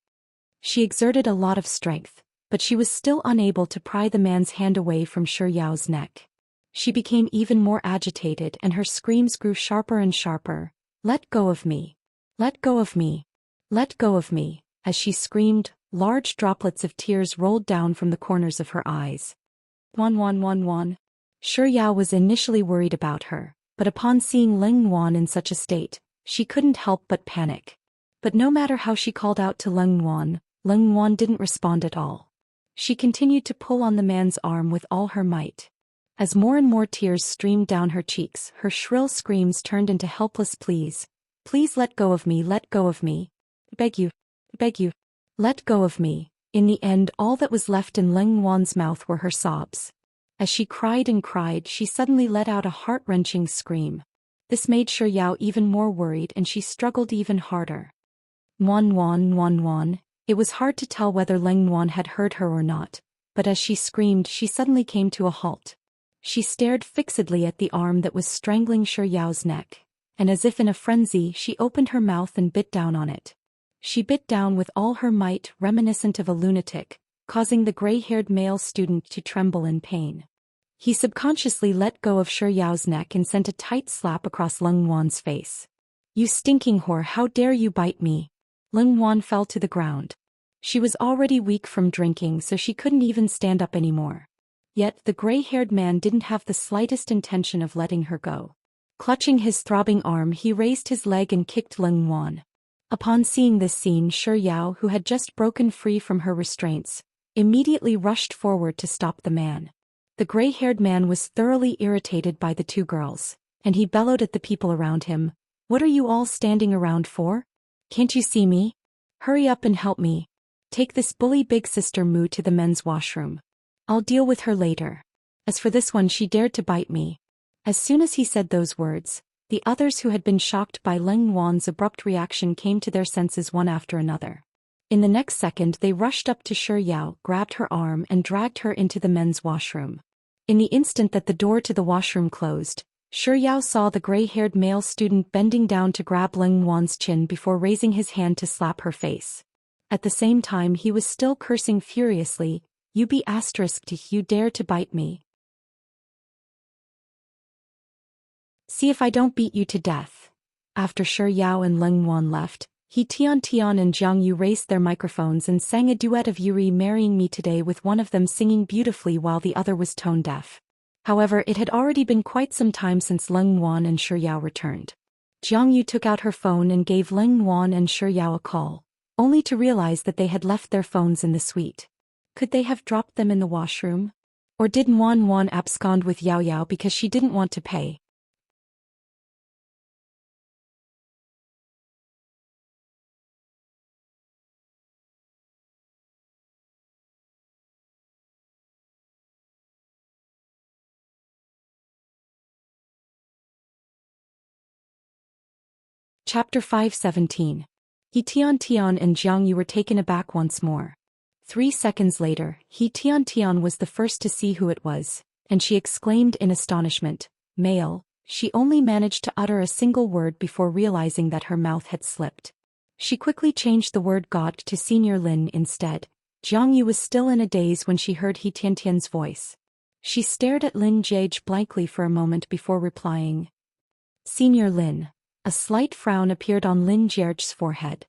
She exerted a lot of strength, but she was still unable to pry the man's hand away from Shi Yao's neck. She became even more agitated and her screams grew sharper and sharper. "Let go of me! Let go of me! Let go of me!" As she screamed, large droplets of tears rolled down from the corners of her eyes. Wan. Shi Yao was initially worried about her, but upon seeing Leng Wan in such a state, she couldn't help but panic. But no matter how she called out to Leng Wan didn't respond at all. She continued to pull on the man's arm with all her might. As more and more tears streamed down her cheeks, her shrill screams turned into helpless pleas. "Please let go of me, let go of me. Beg you, let go of me." In the end, all that was left in Leng Wan's mouth were her sobs. As she cried and cried, she suddenly let out a heart-wrenching scream. This made Shi Yao even more worried and she struggled even harder. Wan. It was hard to tell whether Leng Wan had heard her or not, but as she screamed, she suddenly came to a halt. She stared fixedly at the arm that was strangling Shi Yao's neck, and as if in a frenzy, she opened her mouth and bit down on it. She bit down with all her might, reminiscent of a lunatic, causing the gray-haired male student to tremble in pain. He subconsciously let go of Shi Yao's neck and sent a tight slap across Leng Wan's face. "You stinking whore, how dare you bite me!" Leng Wan fell to the ground. She was already weak from drinking, so she couldn't even stand up anymore. Yet the gray-haired man didn't have the slightest intention of letting her go. Clutching his throbbing arm, he raised his leg and kicked Leng Wan. Upon seeing this scene, Shi Yao, who had just broken free from her restraints, immediately rushed forward to stop the man. The gray-haired man was thoroughly irritated by the two girls, and he bellowed at the people around him, "What are you all standing around for? Can't you see me? Hurry up and help me. Take this bully big sister Moo to the men's washroom. I'll deal with her later. As for this one, she dared to bite me." As soon as he said those words, the others who had been shocked by Leng Wan's abrupt reaction came to their senses one after another. In the next second they rushed up to Shi Yao, grabbed her arm and dragged her into the men's washroom. In the instant that the door to the washroom closed, Shi Yao saw the gray-haired male student bending down to grab Leng Wan's chin before raising his hand to slap her face. At the same time he was still cursing furiously, "You be asterisked, you dare to bite me. See if I don't beat you to death." After Shi Yao and Leng Wan left, Tian and Jiang Yu raised their microphones and sang a duet of "Yuri Marrying Me Today," with one of them singing beautifully while the other was tone-deaf. However, it had already been quite some time since Leng Wan and Shi Yao returned. Jiang Yu took out her phone and gave Leng Wan and Shi Yao a call, only to realize that they had left their phones in the suite. Could they have dropped them in the washroom? Or did Wan abscond with Yao Yao because she didn't want to pay? Chapter 5:17. He Tian and Jiang Yu were taken aback once more. 3 seconds later, He Tian was the first to see who it was, and she exclaimed in astonishment, "Male." She only managed to utter a single word before realizing that her mouth had slipped. She quickly changed the word "God" to Senior Lin instead. Jiang Yu was still in a daze when she heard He Tian's voice. She stared at Lin Jiage blankly for a moment before replying, "Senior Lin." A slight frown appeared on Lin Jiage's forehead.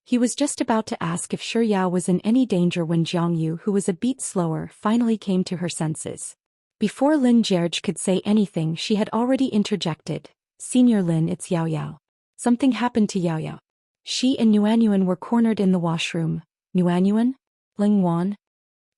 He was just about to ask if Shi Yao was in any danger when Jiang Yu, who was a beat slower, finally came to her senses. Before Lin Jiage could say anything, she had already interjected, "Senior Lin, it's Yao Yao. Something happened to Yao Yao." She and Nuanyuan were cornered in the washroom. Nuanyuan? Ling Wan?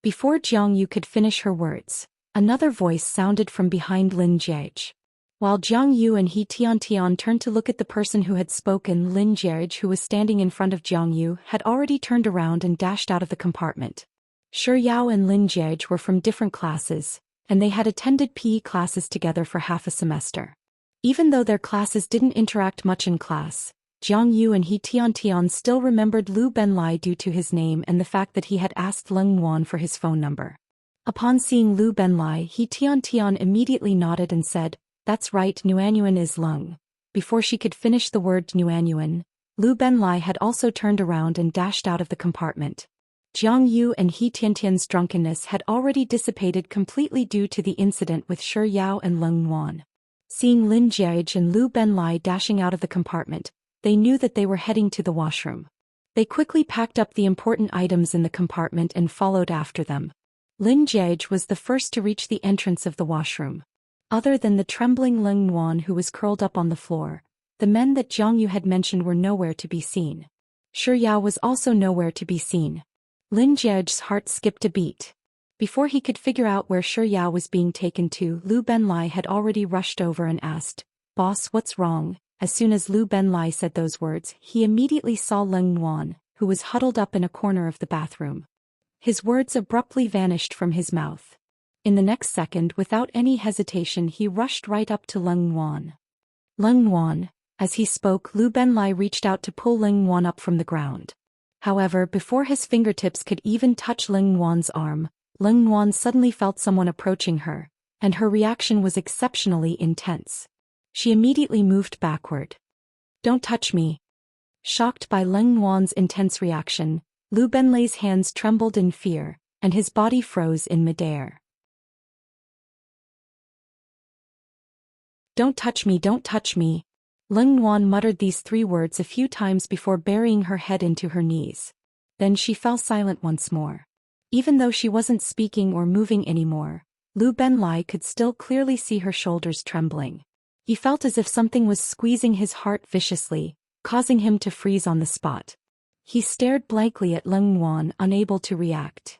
Before Jiang Yu could finish her words, another voice sounded from behind Lin Jiage. While Jiang Yu and He Tian turned to look at the person who had spoken, Lin Jiage, who was standing in front of Jiang Yu, had already turned around and dashed out of the compartment. Shi Yao and Lin Jiage were from different classes, and they had attended PE classes together for half a semester. Even though their classes didn't interact much in class, Jiang Yu and He Tian still remembered Lu Benlai due to his name and the fact that he had asked Leng Wan for his phone number. Upon seeing Lu Benlai, He Tian immediately nodded and said, "That's right, Nuanyuan is Lung." Before she could finish the word Nuanyuan, Lu Benlai had also turned around and dashed out of the compartment. Jiang Yu and He Tian's drunkenness had already dissipated completely due to the incident with Shi Yao and Leng Wan. Seeing Lin Jiage and Lu Benlai dashing out of the compartment, they knew that they were heading to the washroom. They quickly packed up the important items in the compartment and followed after them. Lin Jiage was the first to reach the entrance of the washroom. Other than the trembling Leng Wan, who was curled up on the floor, the men that Jiang Yu had mentioned were nowhere to be seen. Shi Yao was also nowhere to be seen. Lin Jiage's heart skipped a beat. Before he could figure out where Shi Yao was being taken to, Lu Benlai had already rushed over and asked, "Boss, what's wrong?" As soon as Lu Benlai said those words, he immediately saw Leng Wan, who was huddled up in a corner of the bathroom. His words abruptly vanished from his mouth. In the next second, without any hesitation, he rushed right up to Leng Wan. "Leng Wan." As he spoke, Lu Benlai reached out to pull Leng Wan up from the ground. However, before his fingertips could even touch Leng Wan's arm, Leng Wan suddenly felt someone approaching her, and her reaction was exceptionally intense. She immediately moved backward. "Don't touch me." Shocked by Leng Wan's intense reaction, Lu Benlai's hands trembled in fear, and his body froze in midair. "Don't touch me, don't touch me." Leng Wan muttered these 3 words a few times before burying her head into her knees. Then she fell silent once more. Even though she wasn't speaking or moving anymore, Lu Benlai could still clearly see her shoulders trembling. He felt as if something was squeezing his heart viciously, causing him to freeze on the spot. He stared blankly at Leng Wan, unable to react.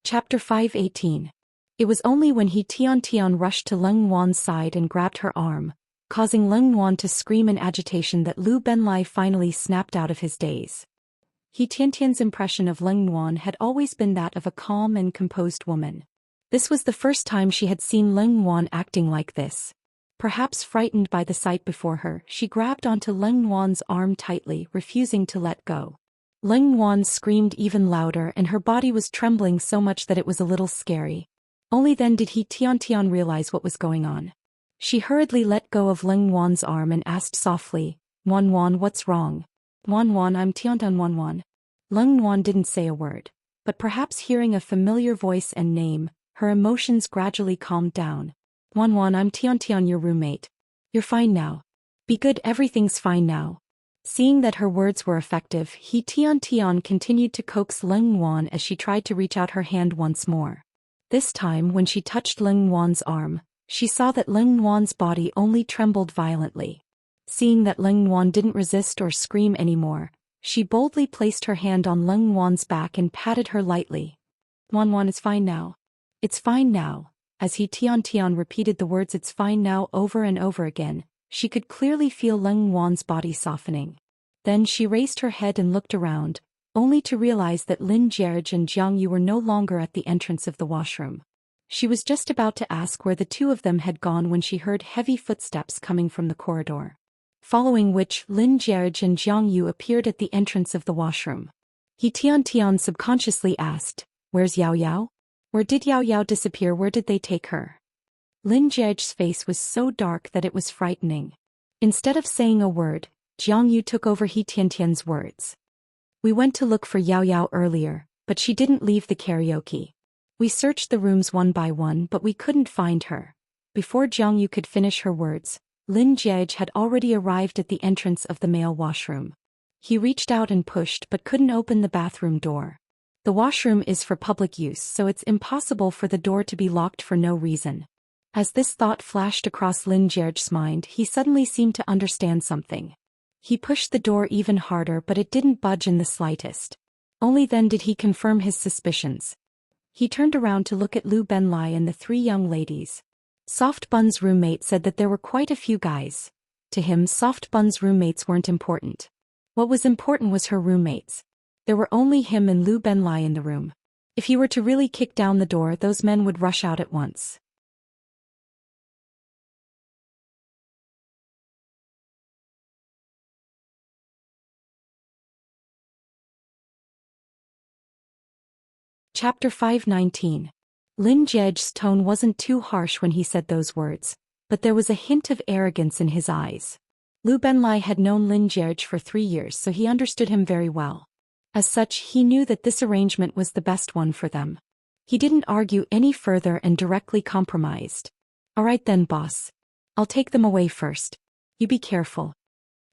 Chapter 5:18. It was only when He Tian rushed to Leng Wan's side and grabbed her arm, causing Leng Wan to scream in agitation, that Lu Benlai finally snapped out of his daze. He Tian's impression of Leng Wan had always been that of a calm and composed woman. This was the first time she had seen Leng Wan acting like this. Perhaps frightened by the sight before her, she grabbed onto Leng Wan's arm tightly, refusing to let go. Leng Wan screamed even louder, and her body was trembling so much that it was a little scary. Only then did He Tian realize what was going on. She hurriedly let go of Leng Wan's arm and asked softly, "Wan Wan, what's wrong?" "Wan, I'm Tian Wan." Leng Wan didn't say a word, but perhaps hearing a familiar voice and name, her emotions gradually calmed down. "Wan, I'm Tian, your roommate. You're fine now. Be good, everything's fine now." Seeing that her words were effective, He Tian continued to coax Leng Wan as she tried to reach out her hand once more. This time when she touched Leng Wan's arm, she saw that Leng Wan's body only trembled violently. Seeing that Leng Wan didn't resist or scream anymore, she boldly placed her hand on Leng Wan's back and patted her lightly. Wan, it's fine now. It's fine now. As He Tian repeated the words "it's fine now" over and over again, she could clearly feel Leng Wan's body softening. Then she raised her head and looked around, only to realize that Lin Jierge and Jiang Yu were no longer at the entrance of the washroom. She was just about to ask where the two of them had gone when she heard heavy footsteps coming from the corridor. Following which, Lin Jierge and Jiang Yu appeared at the entrance of the washroom. He Tian subconsciously asked, "Where's Yao Yao? Where did Yao Yao disappear? Where did they take her?" Lin Jierge's face was so dark that it was frightening. Instead of saying a word, Jiang Yu took over He Tian's words. "We went to look for Yao Yao earlier, but she didn't leave the karaoke. We searched the rooms one by one but we couldn't find her." Before Jiang Yu could finish her words, Lin Jierge had already arrived at the entrance of the male washroom. He reached out and pushed but couldn't open the bathroom door. The washroom is for public use, so it's impossible for the door to be locked for no reason. As this thought flashed across Lin Jierge's mind, he suddenly seemed to understand something. He pushed the door even harder but it didn't budge in the slightest. Only then did he confirm his suspicions. He turned around to look at Lu Benlai and the three young ladies. Soft Bun's roommate said that there were quite a few guys. To him, Soft Bun's roommates weren't important. What was important was her roommates. There were only him and Lu Benlai in the room. If he were to really kick down the door, those men would rush out at once. Chapter 519. Lin Jierge's tone wasn't too harsh when he said those words, but there was a hint of arrogance in his eyes. Lu Benlai had known Lin Jierge for 3 years, so he understood him very well. As such, he knew that this arrangement was the best one for them. He didn't argue any further and directly compromised. "All right then, boss. I'll take them away first. You be careful."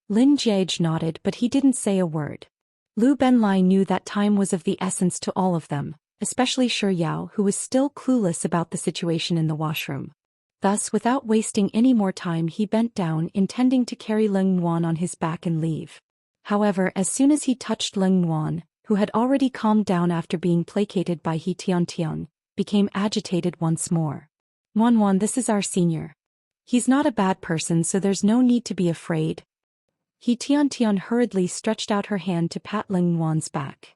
Lin Jierge nodded but he didn't say a word. Lu Benlai knew that time was of the essence to all of them, especially Shi Yao, who was still clueless about the situation in the washroom. Thus, without wasting any more time, he bent down, intending to carry Leng Wan on his back and leave. However, as soon as he touched Leng Wan, who had already calmed down after being placated by He Tian, became agitated once more. Wan, this is our senior. He's not a bad person, so there's no need to be afraid." He Tian hurriedly stretched out her hand to pat Leng Wan's back.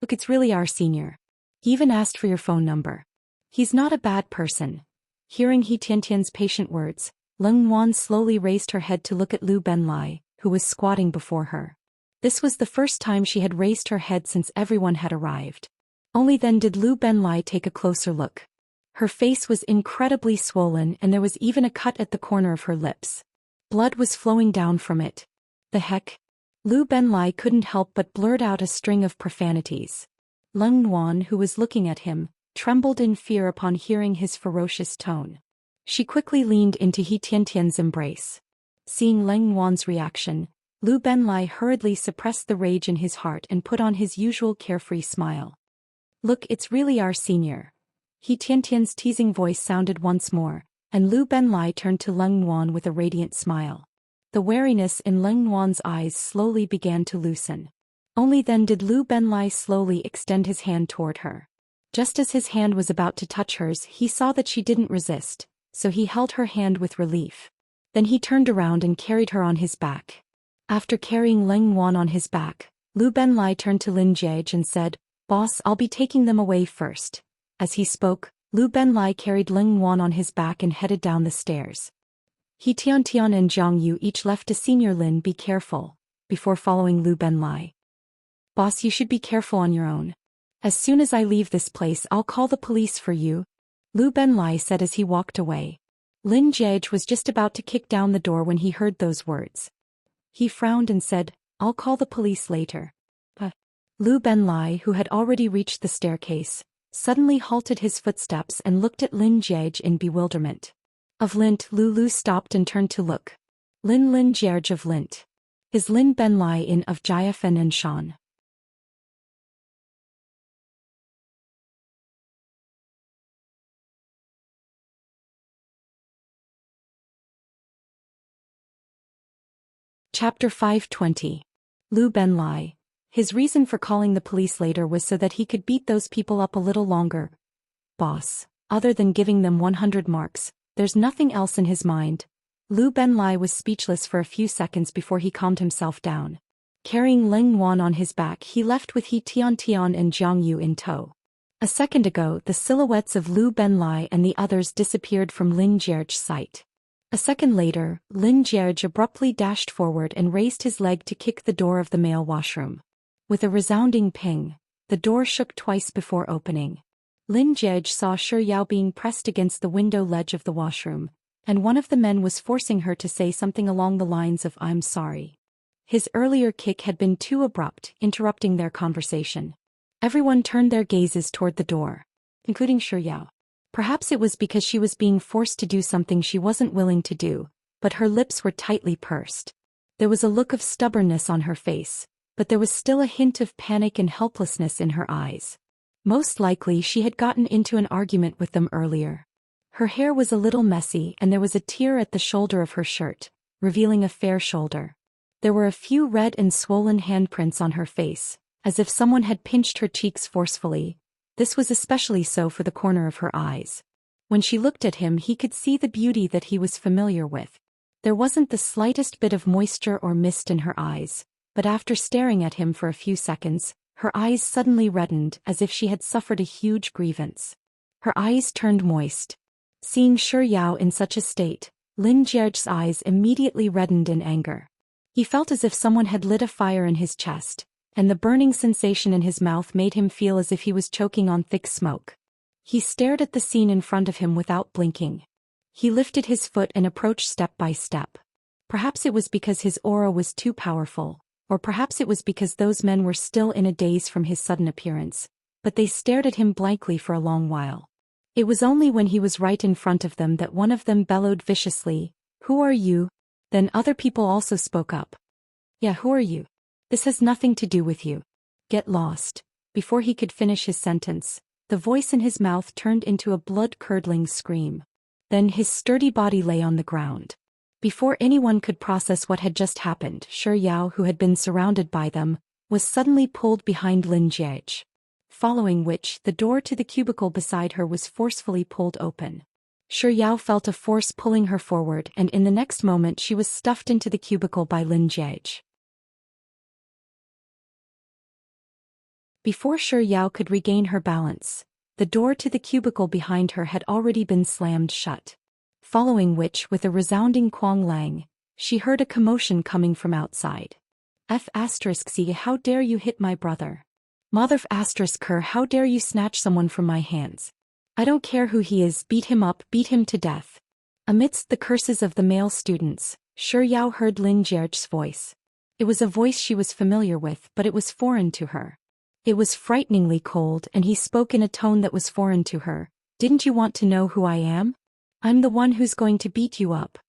"Look, it's really our senior. He even asked for your phone number. He's not a bad person." Hearing He Tian's patient words, Leng Wan slowly raised her head to look at Lu Benlai, who was squatting before her. This was the first time she had raised her head since everyone had arrived. Only then did Lu Benlai take a closer look. Her face was incredibly swollen and there was even a cut at the corner of her lips. Blood was flowing down from it. The heck? Lu Benlai couldn't help but blurt out a string of profanities. Leng Wan, who was looking at him, trembled in fear upon hearing his ferocious tone. She quickly leaned into He Tian's embrace. Seeing Leng Wan's reaction, Lu Benlai hurriedly suppressed the rage in his heart and put on his usual carefree smile. "Look, it's really our senior." He Tian's teasing voice sounded once more, and Lu Benlai turned to Leng Wan with a radiant smile. The wariness in Leng Wan's eyes slowly began to loosen. Only then did Lu Benlai slowly extend his hand toward her. Just as his hand was about to touch hers, he saw that she didn't resist, so he held her hand with relief. Then he turned around and carried her on his back. After carrying Leng Wan on his back, Lu Benlai turned to Lin Jierge and said, "Boss, I'll be taking them away first." As he spoke, Lu Benlai carried Leng Wan on his back and headed down the stairs. He Tian and Jiang Yu each left a senior Lin "Be careful," before following Lu Benlai. "Boss, you should be careful on your own. As soon as I leave this place, I'll call the police for you," Lu Benlai said as he walked away. Lin Jierge was just about to kick down the door when he heard those words. He frowned and said, "I'll call the police later." Lu Benlai, who had already reached the staircase, suddenly halted his footsteps and looked at Lin Jierge in bewilderment. Of Lint, Lulu stopped and turned to look. Lin Jierge of Lint. Is Lin Ben Lai in of Jiafen and Shan? Chapter 520. Lu Ben Lai. His reason for calling the police later was so that he could beat those people up a little longer. Boss, other than giving them 100 marks, there's nothing else in his mind. Lu Ben Lai was speechless for a few seconds before he calmed himself down. Carrying Leng Wan on his back, he left with He Tian and Jiang Yu in tow. A second ago, the silhouettes of Lu Ben Lai and the others disappeared from Lin Jie's sight. A second later, Lin Jie abruptly dashed forward and raised his leg to kick the door of the male washroom. With a resounding ping, the door shook twice before opening. Lin Jie saw Shi Yao being pressed against the window ledge of the washroom, and one of the men was forcing her to say something along the lines of "I'm sorry." His earlier kick had been too abrupt, interrupting their conversation. Everyone turned their gazes toward the door, including Shi Yao. Perhaps it was because she was being forced to do something she wasn't willing to do, but her lips were tightly pursed. There was a look of stubbornness on her face, but there was still a hint of panic and helplessness in her eyes. Most likely she had gotten into an argument with them earlier. Her hair was a little messy and there was a tear at the shoulder of her shirt, revealing a fair shoulder. There were a few red and swollen handprints on her face, as if someone had pinched her cheeks forcefully. This was especially so for the corner of her eyes. When she looked at him, he could see the beauty that he was familiar with. There wasn't the slightest bit of moisture or mist in her eyes, but after staring at him for a few seconds, her eyes suddenly reddened as if she had suffered a huge grievance. Her eyes turned moist. Seeing Shi Yao in such a state, Lin Jie's eyes immediately reddened in anger. He felt as if someone had lit a fire in his chest, and the burning sensation in his mouth made him feel as if he was choking on thick smoke. He stared at the scene in front of him without blinking. He lifted his foot and approached step by step. Perhaps it was because his aura was too powerful, or perhaps it was because those men were still in a daze from his sudden appearance, but they stared at him blankly for a long while. It was only when he was right in front of them that one of them bellowed viciously, "Who are you?" Then other people also spoke up. "Yeah, who are you? This has nothing to do with you. Get lost." Before he could finish his sentence, the voice in his mouth turned into a blood-curdling scream. Then his sturdy body lay on the ground. Before anyone could process what had just happened, Shi Yao, who had been surrounded by them, was suddenly pulled behind Lin Jie. Following which, the door to the cubicle beside her was forcefully pulled open. Shi Yao felt a force pulling her forward, and in the next moment she was stuffed into the cubicle by Lin Jie. Before Shi Yao could regain her balance, the door to the cubicle behind her had already been slammed shut. Following which, with a resounding quang lang, she heard a commotion coming from outside. "F***C, how dare you hit my brother? Mother ***, how dare you snatch someone from my hands? I don't care who he is, beat him up, beat him to death." Amidst the curses of the male students, Shi Yao heard Lin Jie's voice. It was a voice she was familiar with, but it was foreign to her. It was frighteningly cold, and he spoke in a tone that was foreign to her. "Didn't you want to know who I am? I'm the one who's going to beat you up."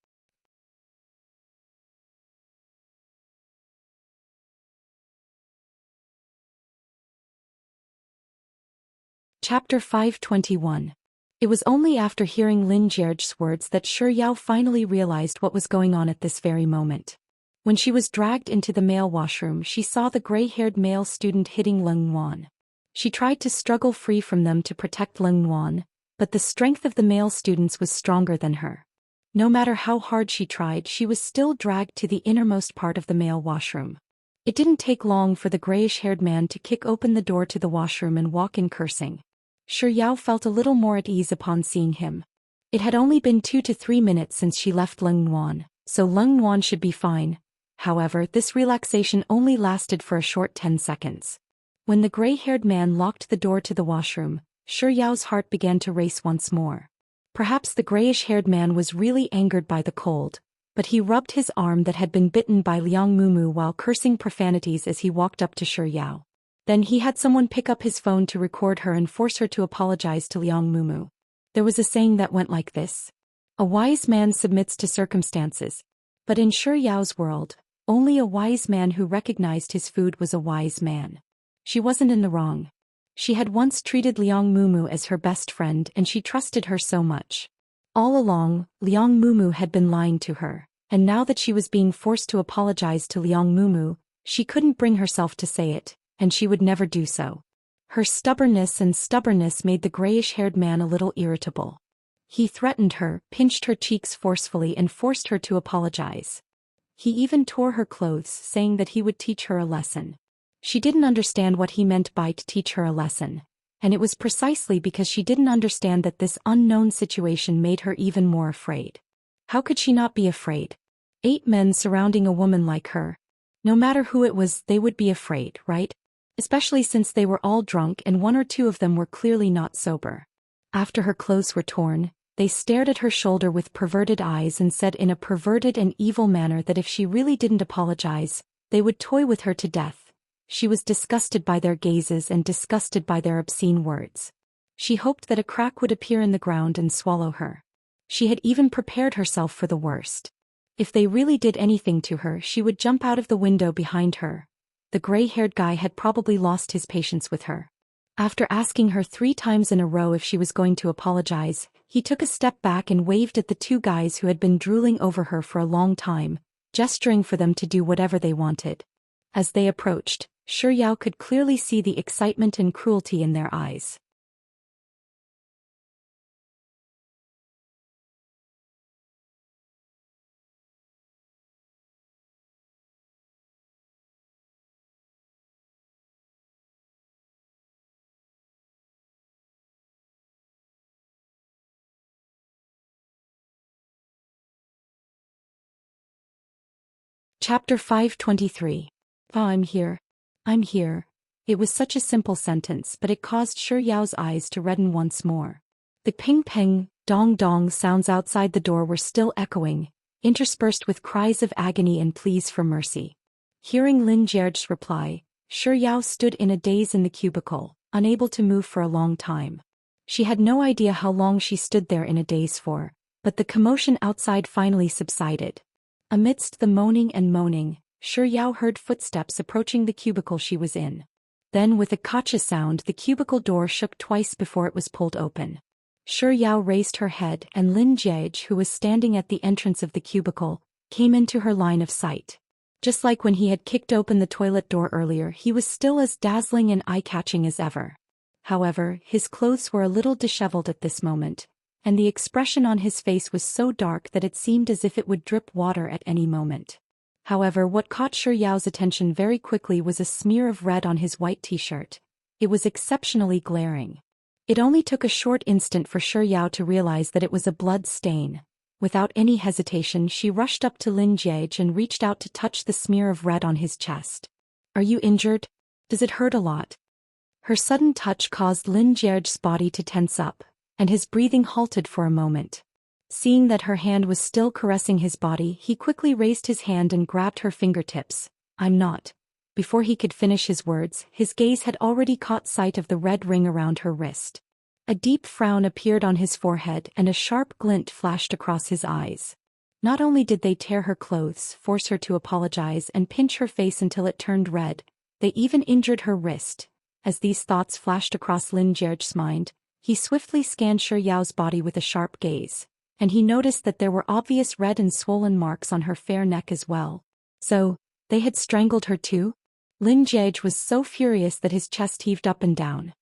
Chapter 521. It was only after hearing Lin Jie's words that Shi Yao finally realized what was going on at this very moment. When she was dragged into the male washroom, she saw the gray-haired male student hitting Leng Wan. She tried to struggle free from them to protect Leng Wan, but the strength of the male students was stronger than her. No matter how hard she tried, she was still dragged to the innermost part of the male washroom. It didn't take long for the grayish-haired man to kick open the door to the washroom and walk in cursing. Shi Yao felt a little more at ease upon seeing him. It had only been 2 to 3 minutes since she left Leng Wan, so Leng Wan should be fine. However, this relaxation only lasted for a short 10 seconds. When the gray-haired man locked the door to the washroom, Shi Yao's heart began to race once more. Perhaps the grayish-haired man was really angered by the cold, but he rubbed his arm that had been bitten by Liang Mumu while cursing profanities as he walked up to Shi Yao. Then he had someone pick up his phone to record her and force her to apologize to Liang Mumu. There was a saying that went like this: "A wise man submits to circumstances." But in Shi Yao's world, Only a wise man who recognized his food was a wise man. She wasn't in the wrong. She had once treated Liang Mumu as her best friend and she trusted her so much. All along, Liang Mumu had been lying to her, and now that she was being forced to apologize to Liang Mumu, she couldn't bring herself to say it, and she would never do so. Her stubbornness made the grayish-haired man a little irritable. He threatened her, pinched her cheeks forcefully and forced her to apologize. He even tore her clothes, saying that he would teach her a lesson. She didn't understand what he meant by to teach her a lesson, and it was precisely because she didn't understand that this unknown situation made her even more afraid. How could she not be afraid? 8 men surrounding a woman like her. No matter who it was, they would be afraid, right? Especially since they were all drunk and 1 or 2 of them were clearly not sober. After her clothes were torn, they stared at her shoulder with perverted eyes and said in a perverted and evil manner that if she really didn't apologize, they would toy with her to death. She was disgusted by their gazes and disgusted by their obscene words. She hoped that a crack would appear in the ground and swallow her. She had even prepared herself for the worst. If they really did anything to her, she would jump out of the window behind her. The gray-haired guy had probably lost his patience with her. After asking her 3 times in a row if she was going to apologize, he took a step back and waved at the 2 guys who had been drooling over her for a long time, gesturing for them to do whatever they wanted. As they approached, Shi Yao could clearly see the excitement and cruelty in their eyes. Chapter 523. Oh, I'm here. I'm here. It was such a simple sentence, but it caused Shi Yao's eyes to redden once more. The ping-ping, dong-dong sounds outside the door were still echoing, interspersed with cries of agony and pleas for mercy. Hearing Lin Jie's reply, Shi Yao stood in a daze in the cubicle, unable to move for a long time. She had no idea how long she stood there in a daze for, but the commotion outside finally subsided. Amidst the moaning, Shi Yao heard footsteps approaching the cubicle she was in. Then with a gotcha sound the cubicle door shook twice before it was pulled open. Shi Yao raised her head and Lin Jie, who was standing at the entrance of the cubicle, came into her line of sight. Just like when he had kicked open the toilet door earlier, he was still as dazzling and eye-catching as ever. However, his clothes were a little disheveled at this moment, and the expression on his face was so dark that it seemed as if it would drip water at any moment. However, what caught Shi Yao's attention very quickly was a smear of red on his white t-shirt. It was exceptionally glaring. It only took a short instant for Shi Yao to realize that it was a blood stain. Without any hesitation, she rushed up to Lin Jie and reached out to touch the smear of red on his chest. "Are you injured? Does it hurt a lot?" Her sudden touch caused Lin Jie's body to tense up, and his breathing halted for a moment. Seeing that her hand was still caressing his body, he quickly raised his hand and grabbed her fingertips. "I'm not." Before he could finish his words, his gaze had already caught sight of the red ring around her wrist. A deep frown appeared on his forehead and a sharp glint flashed across his eyes. Not only did they tear her clothes, force her to apologize and pinch her face until it turned red, they even injured her wrist. As these thoughts flashed across Lin Jie's mind, he swiftly scanned Shi Yao's body with a sharp gaze, and he noticed that there were obvious red and swollen marks on her fair neck as well. So, they had strangled her too? Lin Jie was so furious that his chest heaved up and down.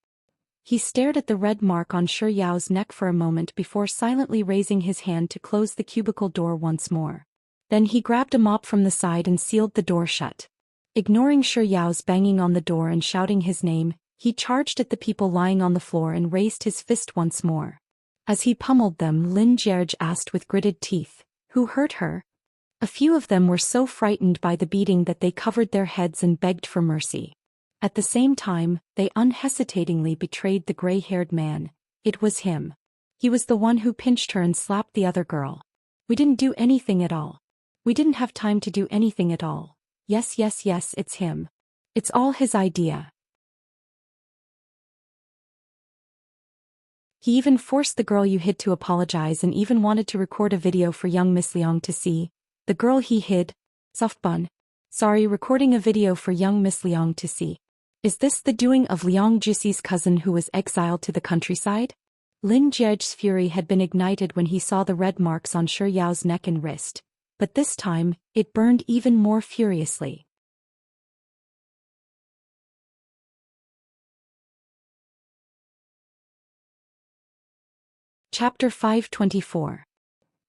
He stared at the red mark on Shi Yao's neck for a moment before silently raising his hand to close the cubicle door once more. Then he grabbed a mop from the side and sealed the door shut. Ignoring Shi Yao's banging on the door and shouting his name, he charged at the people lying on the floor and raised his fist once more. As he pummeled them, Lin Jie asked with gritted teeth, "Who hurt her?" A few of them were so frightened by the beating that they covered their heads and begged for mercy. At the same time, they unhesitatingly betrayed the gray-haired man. It was him. He was the one who pinched her and slapped the other girl. "We didn't do anything at all. We didn't have time to do anything at all. Yes, it's him. It's all his idea." He even forced the girl you hid to apologize and even wanted to record a video for young Miss Liang to see. The girl he hid, soft bun. Sorry, recording a video for young Miss Liang to see. Is this the doing of Liang Juxi's cousin who was exiled to the countryside? Lin Jie's fury had been ignited when he saw the red marks on Shi Yao's neck and wrist, but this time, it burned even more furiously. Chapter 524.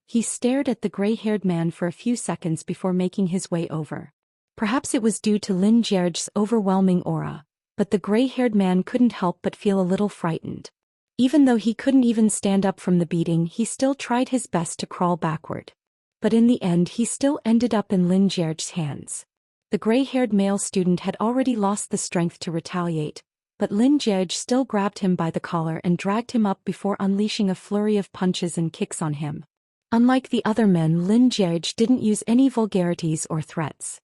He stared at the gray-haired man for a few seconds before making his way over. Perhaps it was due to Lin Jie's overwhelming aura, but the gray-haired man couldn't help but feel a little frightened. Even though he couldn't even stand up from the beating, he still tried his best to crawl backward. But in the end he still ended up in Lin Jie's hands. The gray-haired male student had already lost the strength to retaliate, but Lin Jie still grabbed him by the collar and dragged him up before unleashing a flurry of punches and kicks on him. Unlike the other men, Lin Jie didn't use any vulgarities or threats.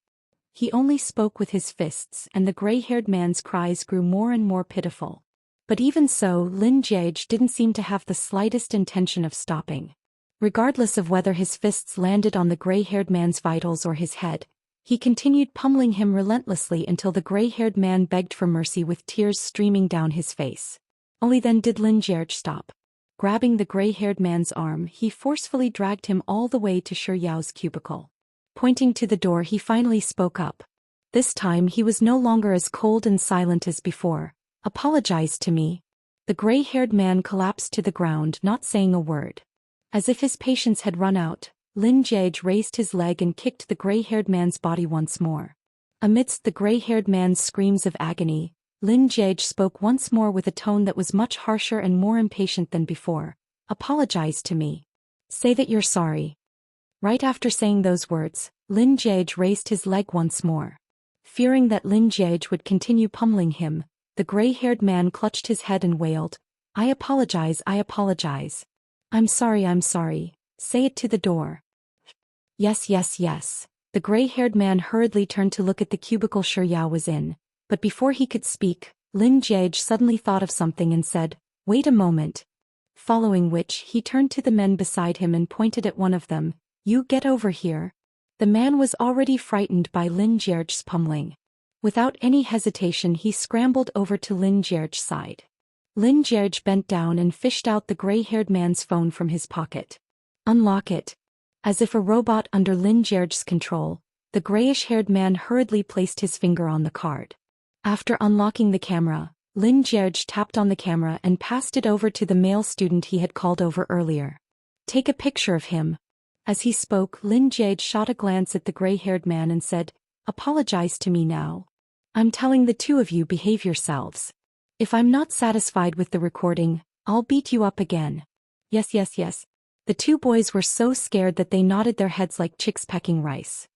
He only spoke with his fists, and the gray-haired man's cries grew more and more pitiful. But even so, Lin Jie didn't seem to have the slightest intention of stopping. Regardless of whether his fists landed on the gray-haired man's vitals or his head, he continued pummeling him relentlessly until the gray-haired man begged for mercy with tears streaming down his face. Only then did Lin Jie stop. Grabbing the gray-haired man's arm, he forcefully dragged him all the way to Shi Yao's cubicle. Pointing to the door, he finally spoke up. This time he was no longer as cold and silent as before. "Apologize to me." The gray-haired man collapsed to the ground, not saying a word. As if his patience had run out, Lin Jie raised his leg and kicked the gray-haired man's body once more. Amidst the gray-haired man's screams of agony, Lin Jie spoke once more with a tone that was much harsher and more impatient than before. "Apologize to me. Say that you're sorry." Right after saying those words, Lin Jie raised his leg once more. Fearing that Lin Jie would continue pummeling him, the gray-haired man clutched his head and wailed, I apologize. I'm sorry. Say it to the door." Yes. The gray-haired man hurriedly turned to look at the cubicle Shi Yao was in, but before he could speak, Lin Jie suddenly thought of something and said, "Wait a moment." Following which, he turned to the men beside him and pointed at one of them, "You get over here." The man was already frightened by Lin Jie's pummeling. Without any hesitation he scrambled over to Lin Jie's side. Lin Jie bent down and fished out the gray-haired man's phone from his pocket. "Unlock it." As if a robot under Lin Jie's control, the grayish-haired man hurriedly placed his finger on the card. After unlocking the camera, Lin Jie tapped on the camera and passed it over to the male student he had called over earlier. "Take a picture of him." As he spoke, Lin Jie shot a glance at the gray-haired man and said, "Apologize to me now. I'm telling the two of you, behave yourselves. If I'm not satisfied with the recording, I'll beat you up again." Yes. The two boys were so scared that they nodded their heads like chicks pecking rice.